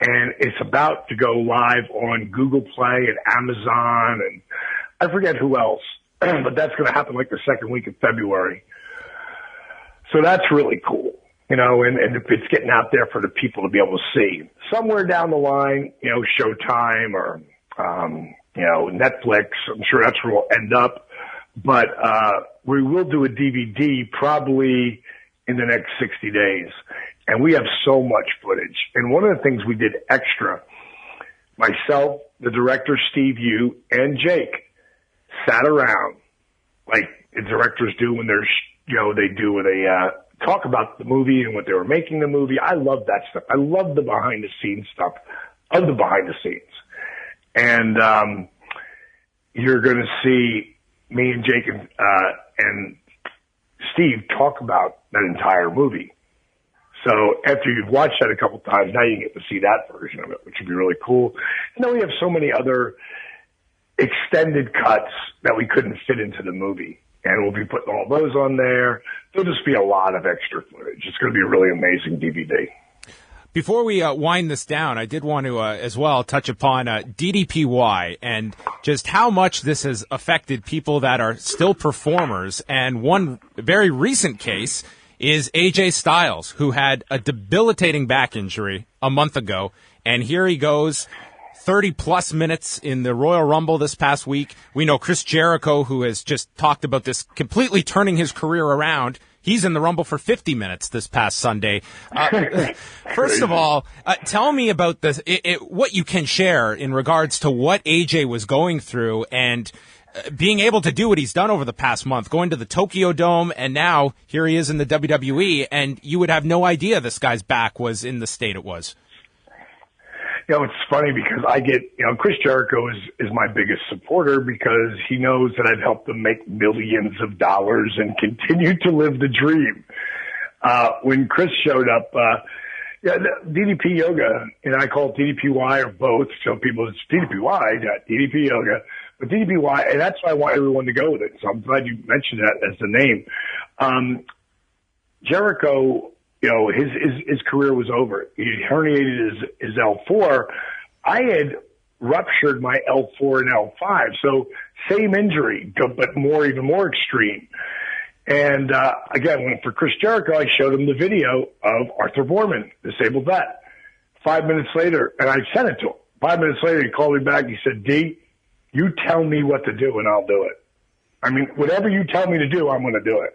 And it's about to go live on Google Play and Amazon and I forget who else, but that's going to happen like the second week of February. So that's really cool, and it's getting out there for the people to be able to see. Somewhere down the line, Showtime or, Netflix, I'm sure that's where we'll end up. But we will do a DVD probably in the next 60 days. And we have so much footage. And one of the things we did extra, myself, the director Steve Yu, and Jake sat around like the directors do when they're, they talk about the movie and what they were making the movie. I love that stuff. I love the behind the scenes stuff of the behind the scenes. And you're going to see me and Jake and Steve talk about that entire movie. So after you've watched that a couple times, now you get to see that version of it, which would be really cool. And then we have so many other extended cuts that we couldn't fit into the movie. And we'll be putting all those on there. There'll just be a lot of extra footage. It's going to be a really amazing DVD. Before we wind this down, I did want to as well touch upon DDPY and just how much this has affected people that are still performers. And one very recent case is A.J. Styles, who had a debilitating back injury a month ago. And here he goes, 30-plus minutes in the Royal Rumble this past week. We know Chris Jericho, who has just talked about this completely turning his career around. He's in the Rumble for 50 minutes this past Sunday. First of all, tell me about what you can share in regards to what AJ was going through and being able to do what he's done over the past month, going to the Tokyo Dome, and now here he is in the WWE, and you would have no idea this guy's back was in the state it was. It's funny because I get, Chris Jericho is my biggest supporter because he knows that I've helped him make millions of dollars and continue to live the dream. When Chris showed up, DDP Yoga, and I call it DDPY or both, so people, it's DDPY, DDP Yoga, but DDPY, and that's why I want everyone to go with it. So I'm glad you mentioned that as the name. Jericho, his career was over. He herniated his L4. I had ruptured my L4 and L5. So same injury, but even more extreme. And, again, for Chris Jericho, I showed him the video of Arthur Borman, disabled vet. 5 minutes later, and I sent it to him. 5 minutes later, he called me back. He said, D, you tell me what to do and I'll do it. I mean, whatever you tell me to do, I'm going to do it.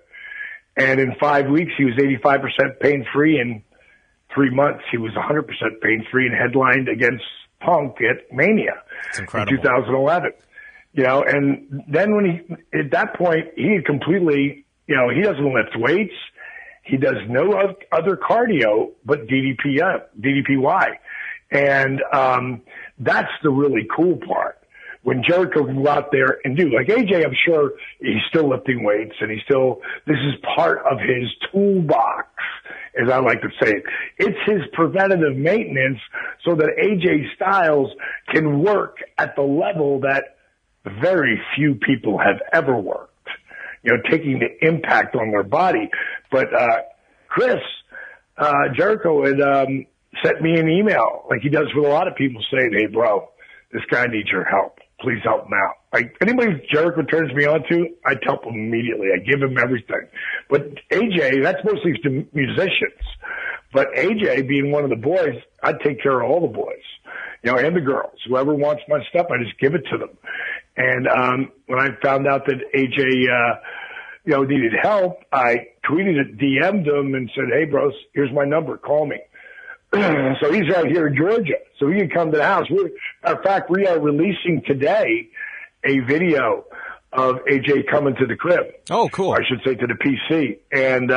And in 5 weeks, he was 85% pain-free. In 3 months, he was 100% pain-free and headlined against Punk at Mania in 2011. And then at that point, he had completely, he doesn't lift weights. He does no other cardio but DDPY. And that's the really cool part. When Jericho can go out there and do, like AJ, I'm sure he's still lifting weights and this is part of his toolbox, as I like to say. It's his preventative maintenance so that AJ Styles can work at the level that very few people have ever worked, taking the impact on their body. But, Chris, Jericho had, sent me an email like he does with a lot of people saying, hey bro, this guy needs your help. Please help him out. Like anybody Jericho turns me on to, I help him immediately. I give him everything. But AJ, that's mostly to musicians. But AJ, being one of the boys, I take care of all the boys, and the girls. Whoever wants my stuff, I just give it to them. And when I found out that AJ, needed help, I tweeted it, DM'd him, and said, "Hey, bros, here's my number. Call me." So he's right here in Georgia, so he can come to the house. Matter of fact, we are releasing today a video of A.J. coming to the crib. Oh, cool. Or I should say to the PC. And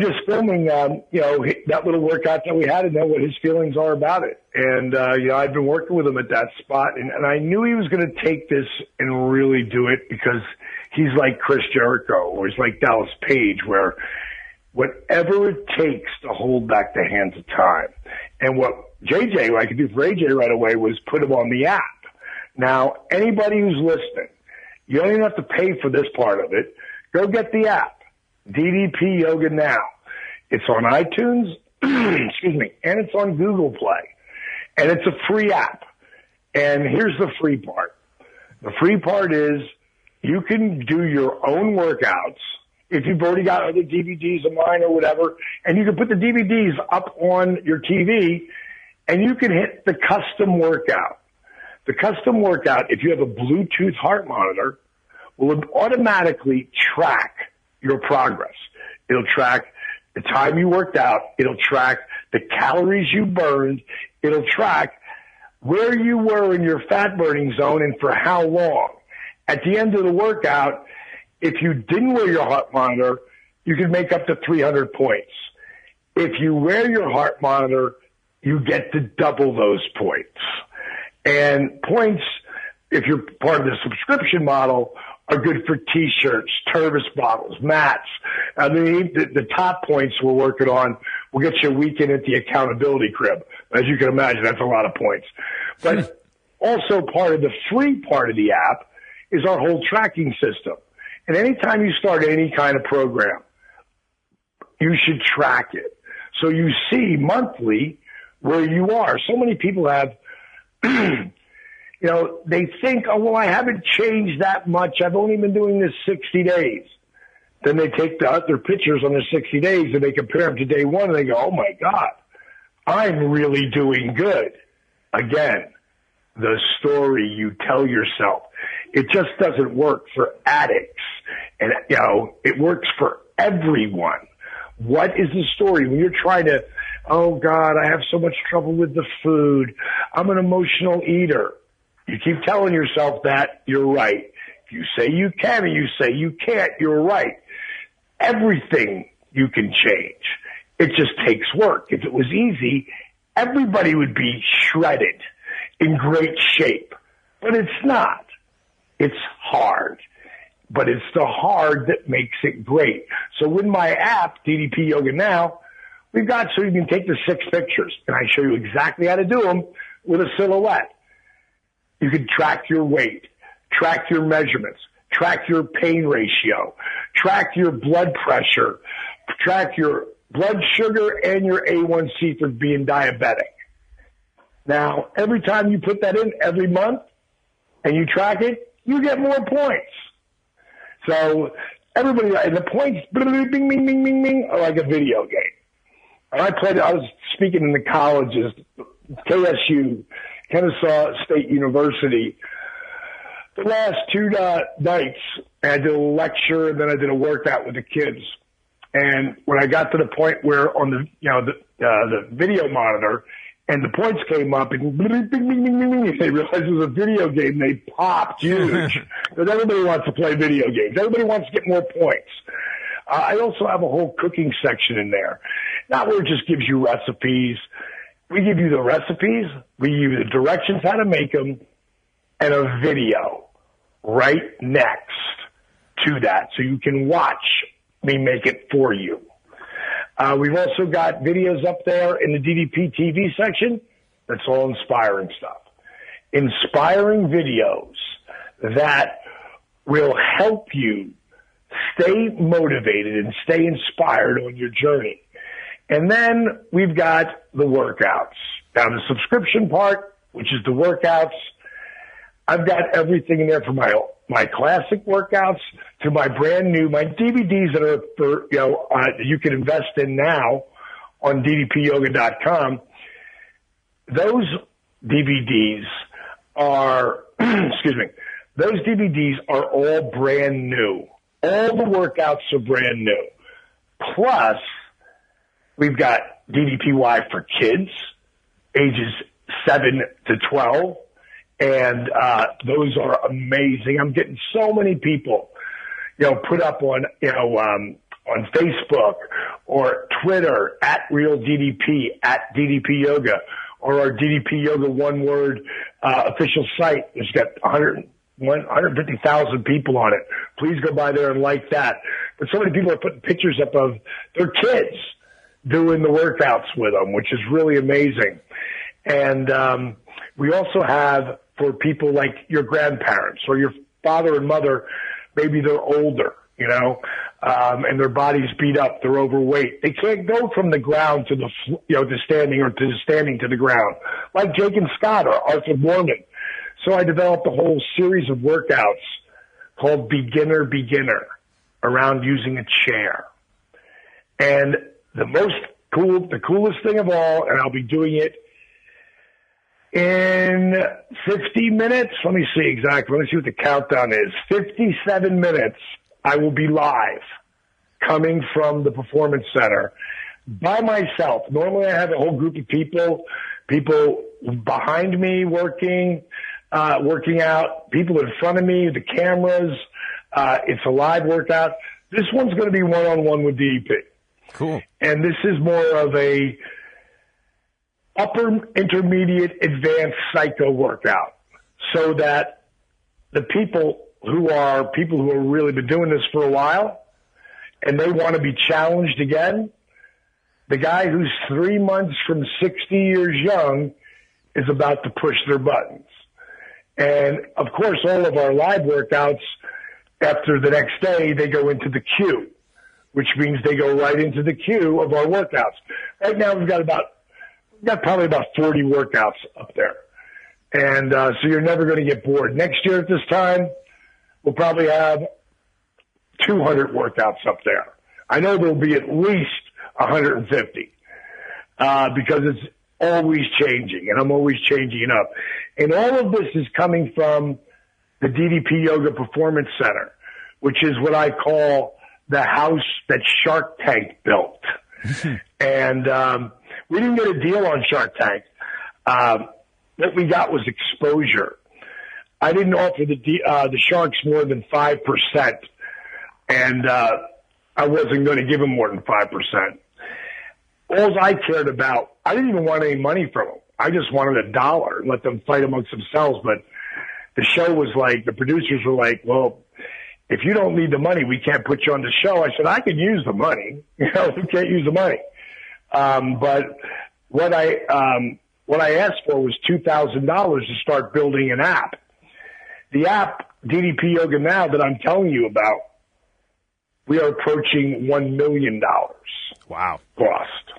just filming, that little workout that we had and know what his feelings are about it. And, I've been working with him at that spot, and I knew he was going to take this and really do it because he's like Chris Jericho or he's like Dallas Page, where whatever it takes to hold back the hands of time. And what I could do for AJ right away was put him on the app. Now, anybody who's listening, you don't even have to pay for this part of it. Go get the app, DDP Yoga Now. It's on iTunes, excuse me, and it's on Google Play. And it's a free app. And here's the free part. The free part is you can do your own workouts if you've already got other DVDs of mine or whatever, and you can put the DVDs up on your TV, and you can hit the custom workout. The custom workout, if you have a Bluetooth heart monitor, will automatically track your progress. It'll track the time you worked out. It'll track the calories you burned. It'll track where you were in your fat burning zone and for how long. At the end of the workout, if you didn't wear your heart monitor, you can make up to 300 points. If you wear your heart monitor, you get to double those points. And points, if you're part of the subscription model, are good for T-shirts, Tervis bottles, mats. I mean, the top points we're working on will get you a weekend at the accountability crib. As you can imagine, that's a lot of points. But also part of the free part of the app is our whole tracking system. And anytime you start any kind of program, you should track it. So you see monthly where you are. So many people have, they think, oh, well, I haven't changed that much. I've only been doing this 60 days. Then they take their pictures on their 60 days and they compare them to day one and they go, oh my God, I'm really doing good. Again, the story you tell yourself. It just doesn't work for addicts. And, it works for everyone. What is the story when you're trying to, oh God, I have so much trouble with the food. I'm an emotional eater. You keep telling yourself that, you're right. If you say you can and you say you can't, you're right. Everything you can change. It just takes work. If it was easy, everybody would be shredded in great shape. But it's not. It's hard. But it's the hard that makes it great. So with my app, DDP Yoga Now, we've got so you can take the 6 pictures, and I show you exactly how to do them with a silhouette. You can track your weight, track your measurements, track your pain ratio, track your blood pressure, track your blood sugar and your A1C for being diabetic. Now, every time you put that in every month and you track it, you get more points. So everybody, and the points, bing, bing, bing, bing, bing, are like a video game. And I was speaking in the colleges, KSU, Kennesaw State University, the last 2 nights. I did a lecture and then I did a workout with the kids. And when I got to the point where on the video monitor and the points came up and bing, bing, bing, bing, bing, they realized it was a video game. They popped huge because everybody wants to play video games. Everybody wants to get more points. I also have a whole cooking section in there. Not where it just gives you recipes. We give you the recipes. We give you the directions how to make them and a video right next to that so you can watch me make it for you. We've also got videos up there in the DDP TV section. That's all inspiring stuff. Inspiring videos that will help you stay motivated and stay inspired on your journey. And then we've got the workouts. Now, the subscription part, which is the workouts, I've got everything in there from my classic workouts to my brand new, my DVDs that are for, you can invest in now on ddpyoga.com. Those DVDs are, those DVDs are all brand new. All the workouts are brand new. Plus, we've got DDPY for kids, ages 7 to 12. And those are amazing. I'm getting so many people, put up on, on Facebook or Twitter at Real DDP, at DDP Yoga, or our DDP Yoga one-word official site. It's got 150,000 people on it. Please go by there and like that. But so many people are putting pictures up of their kids doing the workouts with them, which is really amazing. And we also have, for people like your grandparents or your father and mother, maybe they're older, and their body's beat up, they're overweight. They can't go from the ground to the, to standing, or to standing to the ground, like Jake and Scott or Arthur Mormon. So I developed a whole series of workouts called Beginner around using a chair. And the coolest thing of all, and I'll be doing it in 50 minutes. Let me see exactly. Let me see what the countdown is. 57 minutes. I will be live coming from the Performance Center by myself. Normally I have a whole group of people behind me working out, people in front of me, the cameras. It's a live workout. This one's going to be one-on-one with DDP. Cool. And this is more of a upper intermediate advanced psycho workout, so that the people who are really been doing this for a while and they want to be challenged again, the guy who's 3 months from 60 years young is about to push their buttons. And of course, all of our live workouts, after the next day, they go into the queue, which means they go right into the queue of our workouts. Right now, we've got probably about 40 workouts up there. And so you're never going to get bored. Next year at this time, we'll probably have 200 workouts up there. I know there'll be at least 150 because it's always changing, and I'm always changing it up. And all of this is coming from the DDP Yoga Performance Center, which is what I call the house that Shark Tank built. And we didn't get a deal on Shark Tank. What we got was exposure. I didn't offer the Sharks more than 5%, and I wasn't going to give them more than 5%. All I cared about, I didn't even want any money from them. I just wanted $1 and let them fight amongst themselves. But the show was like, the producers were like, well, if you don't need the money, we can't put you on the show. I said, I can use the money. We can't use the money. But what I asked for was $2,000 to start building an app. The app, DDP Yoga Now, that I'm telling you about, we are approaching $1 million. Wow. Cost.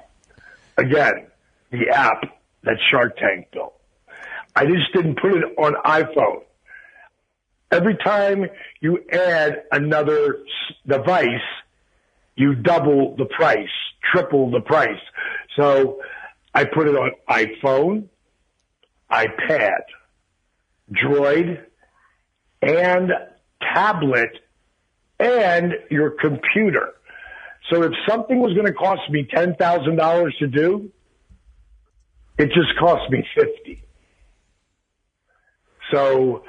Again, the app that Shark Tank built. I just didn't put it on iPhone. Every time you add another device, you double the price, triple the price. So I put it on iPhone, iPad, Droid, and tablet, and your computer. So if something was going to cost me $10,000 to do, it just cost me $50,000. So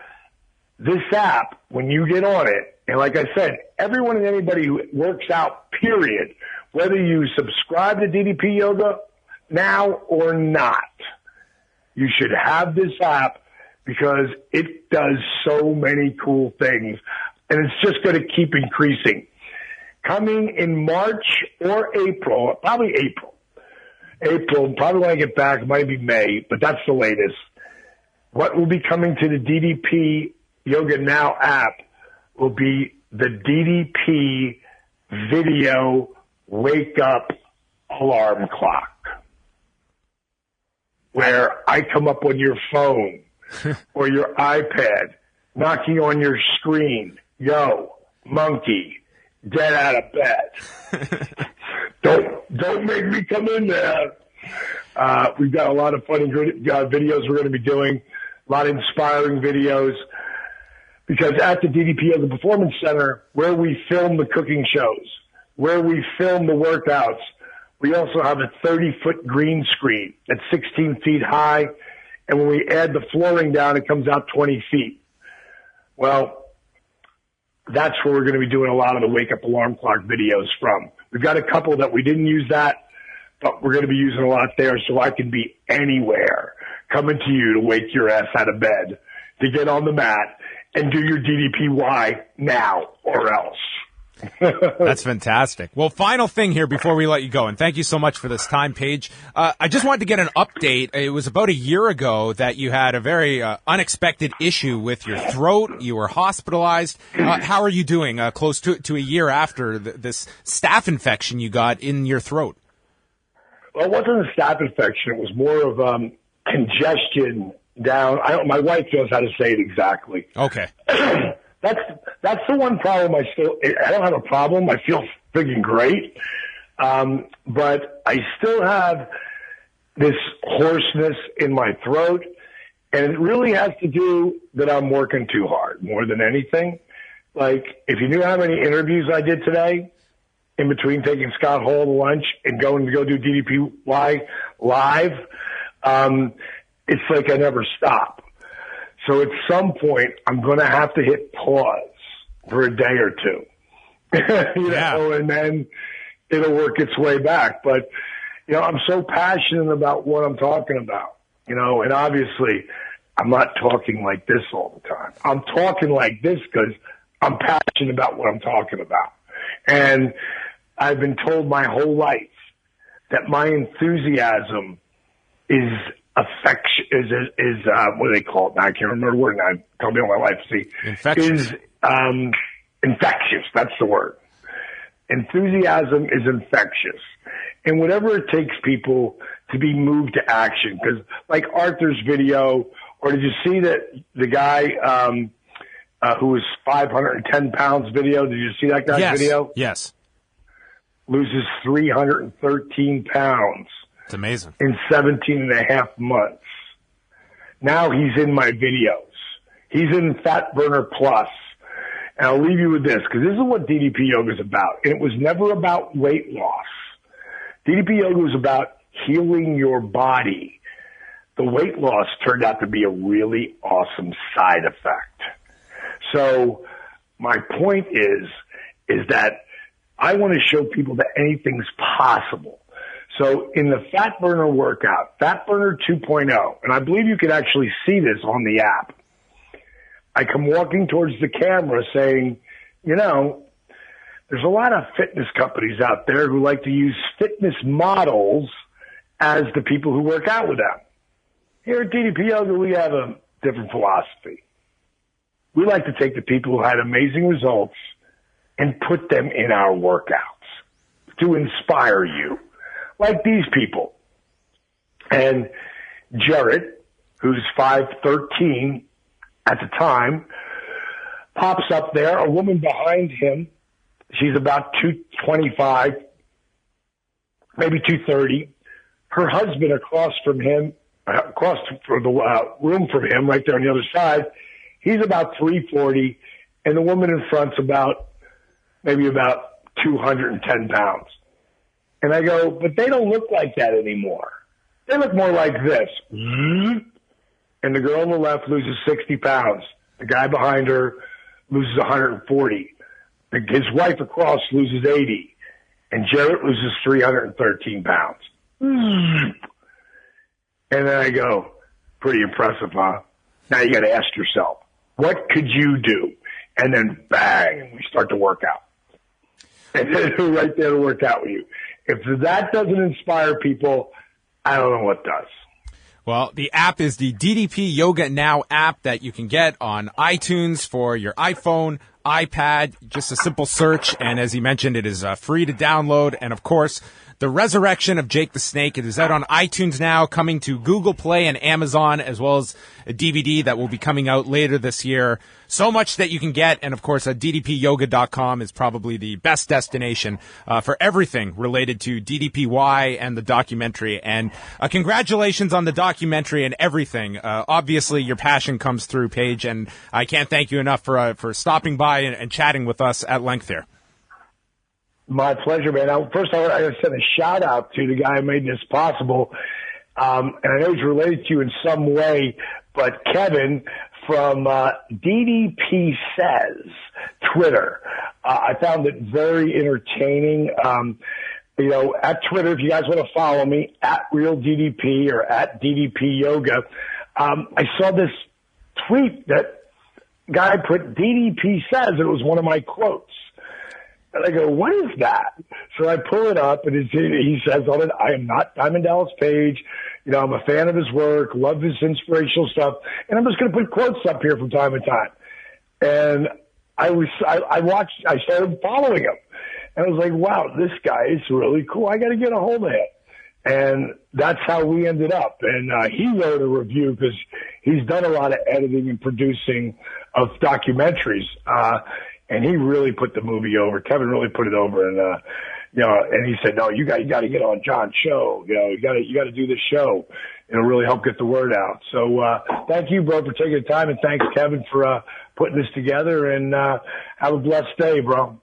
this app, when you get on it, and like I said, everyone and anybody who works out, period, whether you subscribe to DDP Yoga Now or not, you should have this app because it does so many cool things, and it's just going to keep increasing. Coming in March or April, probably April, probably when I get back, it might be May, but that's the latest. What will be coming to the DDP Yoga Now app will be the DDP video wake up alarm clock, where I come up on your phone or your iPad, knocking on your screen, yo, monkey, dead out of bed. Don't make me come in there. We've got a lot of funny videos we're going to be doing, a lot of inspiring videos, because at the DDP Yoga Performance Center, where we film the cooking shows, where we film the workouts, we also have a 30-foot green screen that's 16 feet high, And when we add the flooring down, it comes out 20 feet. Well, that's where we're going to be doing a lot of the wake up alarm clock videos from. We've got a couple that we didn't use that, but we're going to be using a lot there so I can be anywhere coming to you to wake your ass out of bed, to get on the mat and do your DDPY now or else. That's fantastic. Well, final thing here before we let you go, and thank you so much for this time, Paige. I just wanted to get an update. It was about a year ago that you had a very unexpected issue with your throat. You were hospitalized. How are you doing close to a year after this staph infection you got in your throat? Well, it wasn't a staph infection. It was more of congestion down. My wife knows how to say it exactly. Okay. That's the one problem I don't have a problem. I feel friggin' great. But I still have this hoarseness in my throat, and it really has to do that I'm working too hard more than anything. Like, if you knew how many interviews I did today in between taking Scott Hall to lunch and going to go do DDPY live, it's like I never stop. So at some point, I'm going to have to hit pause for a day or two, you know, and then it'll work its way back. But, you know, I'm so passionate about what I'm talking about, you know, and obviously I'm not talking like this all the time. I'm talking like this because I'm passionate about what I'm talking about. And I've been told my whole life that my enthusiasm is affection is what do they call it now? I can't remember the word now. Tell me all my life. See, infectious. Is infectious. That's the word. Enthusiasm is infectious, and whatever it takes people to be moved to action. Because like Arthur's video, or did you see that the guy who was 510 pounds video? Did you see that guy's video? Yes. Loses 313 pounds. It's amazing. In 17 and a half months. Now he's in my videos. He's in Fat Burner Plus. And I'll leave you with this, because this is what DDP Yoga is about. And it was never about weight loss. DDP Yoga was about healing your body. The weight loss turned out to be a really awesome side effect. So my point is that I want to show people that anything's possible. So in the Fat Burner workout, Fat Burner 2.0, and I believe you can actually see this on the app, I come walking towards the camera saying, you know, there's a lot of fitness companies out there who like to use fitness models as the people who work out with them. Here at DDP Yoga, we have a different philosophy. We like to take the people who had amazing results and put them in our workouts to inspire you. Like these people. And Jarrett, who's 5'13" at the time, pops up there. A woman behind him, she's about 225, maybe 230. Her husband across from him, across from the room from him, right there on the other side, he's about 340, and the woman in front's maybe about 210 pounds. And I go, but they don't look like that anymore. They look more like this. And the girl on the left loses 60 pounds. The guy behind her loses 140. His wife across loses 80. And Jarrett loses 313 pounds. And then I go, pretty impressive, huh? Now you got to ask yourself, what could you do? And then bang, we start to work out. And then we're right there to work out with you. If that doesn't inspire people, I don't know what does. Well, the app is the DDP Yoga Now app that you can get on iTunes for your iPhone, iPad, just a simple search. And as he mentioned, it is free to download. And of course, The Resurrection of Jake the Snake. It is out on iTunes now, coming to Google Play and Amazon, as well as a DVD that will be coming out later this year. So much that you can get, and of course, DDPyoga.com is probably the best destination for everything related to DDPY and the documentary. And congratulations on the documentary and everything. Obviously, your passion comes through, Paige, and I can't thank you enough for stopping by and chatting with us at length here. My pleasure, man. First, I want to send a shout out to the guy who made this possible. and I know he's related to you in some way, but Kevin from DDP Says Twitter. I found it very entertaining. At Twitter, if you guys want to follow me, at Real DDP or at DDP Yoga, I saw this tweet that guy put DDP Says, and it was one of my quotes. And I go, what is that? So I pull it up, and he says on it, I am not Diamond Dallas Page. I'm a fan of his work, love his inspirational stuff, and I'm just going to put quotes up here from time to time. And I started following him. And I was like, wow, this guy is really cool. I got to get a hold of him. And that's how we ended up. And he wrote a review because he's done a lot of editing and producing of documentaries. And he really put the movie over. Kevin really put it over. And, and he said, no, you got to get on John's show. You got to do this show. It'll really help get the word out. So, thank you, bro, for taking the time. And thanks, Kevin, for putting this together. And have a blessed day, bro.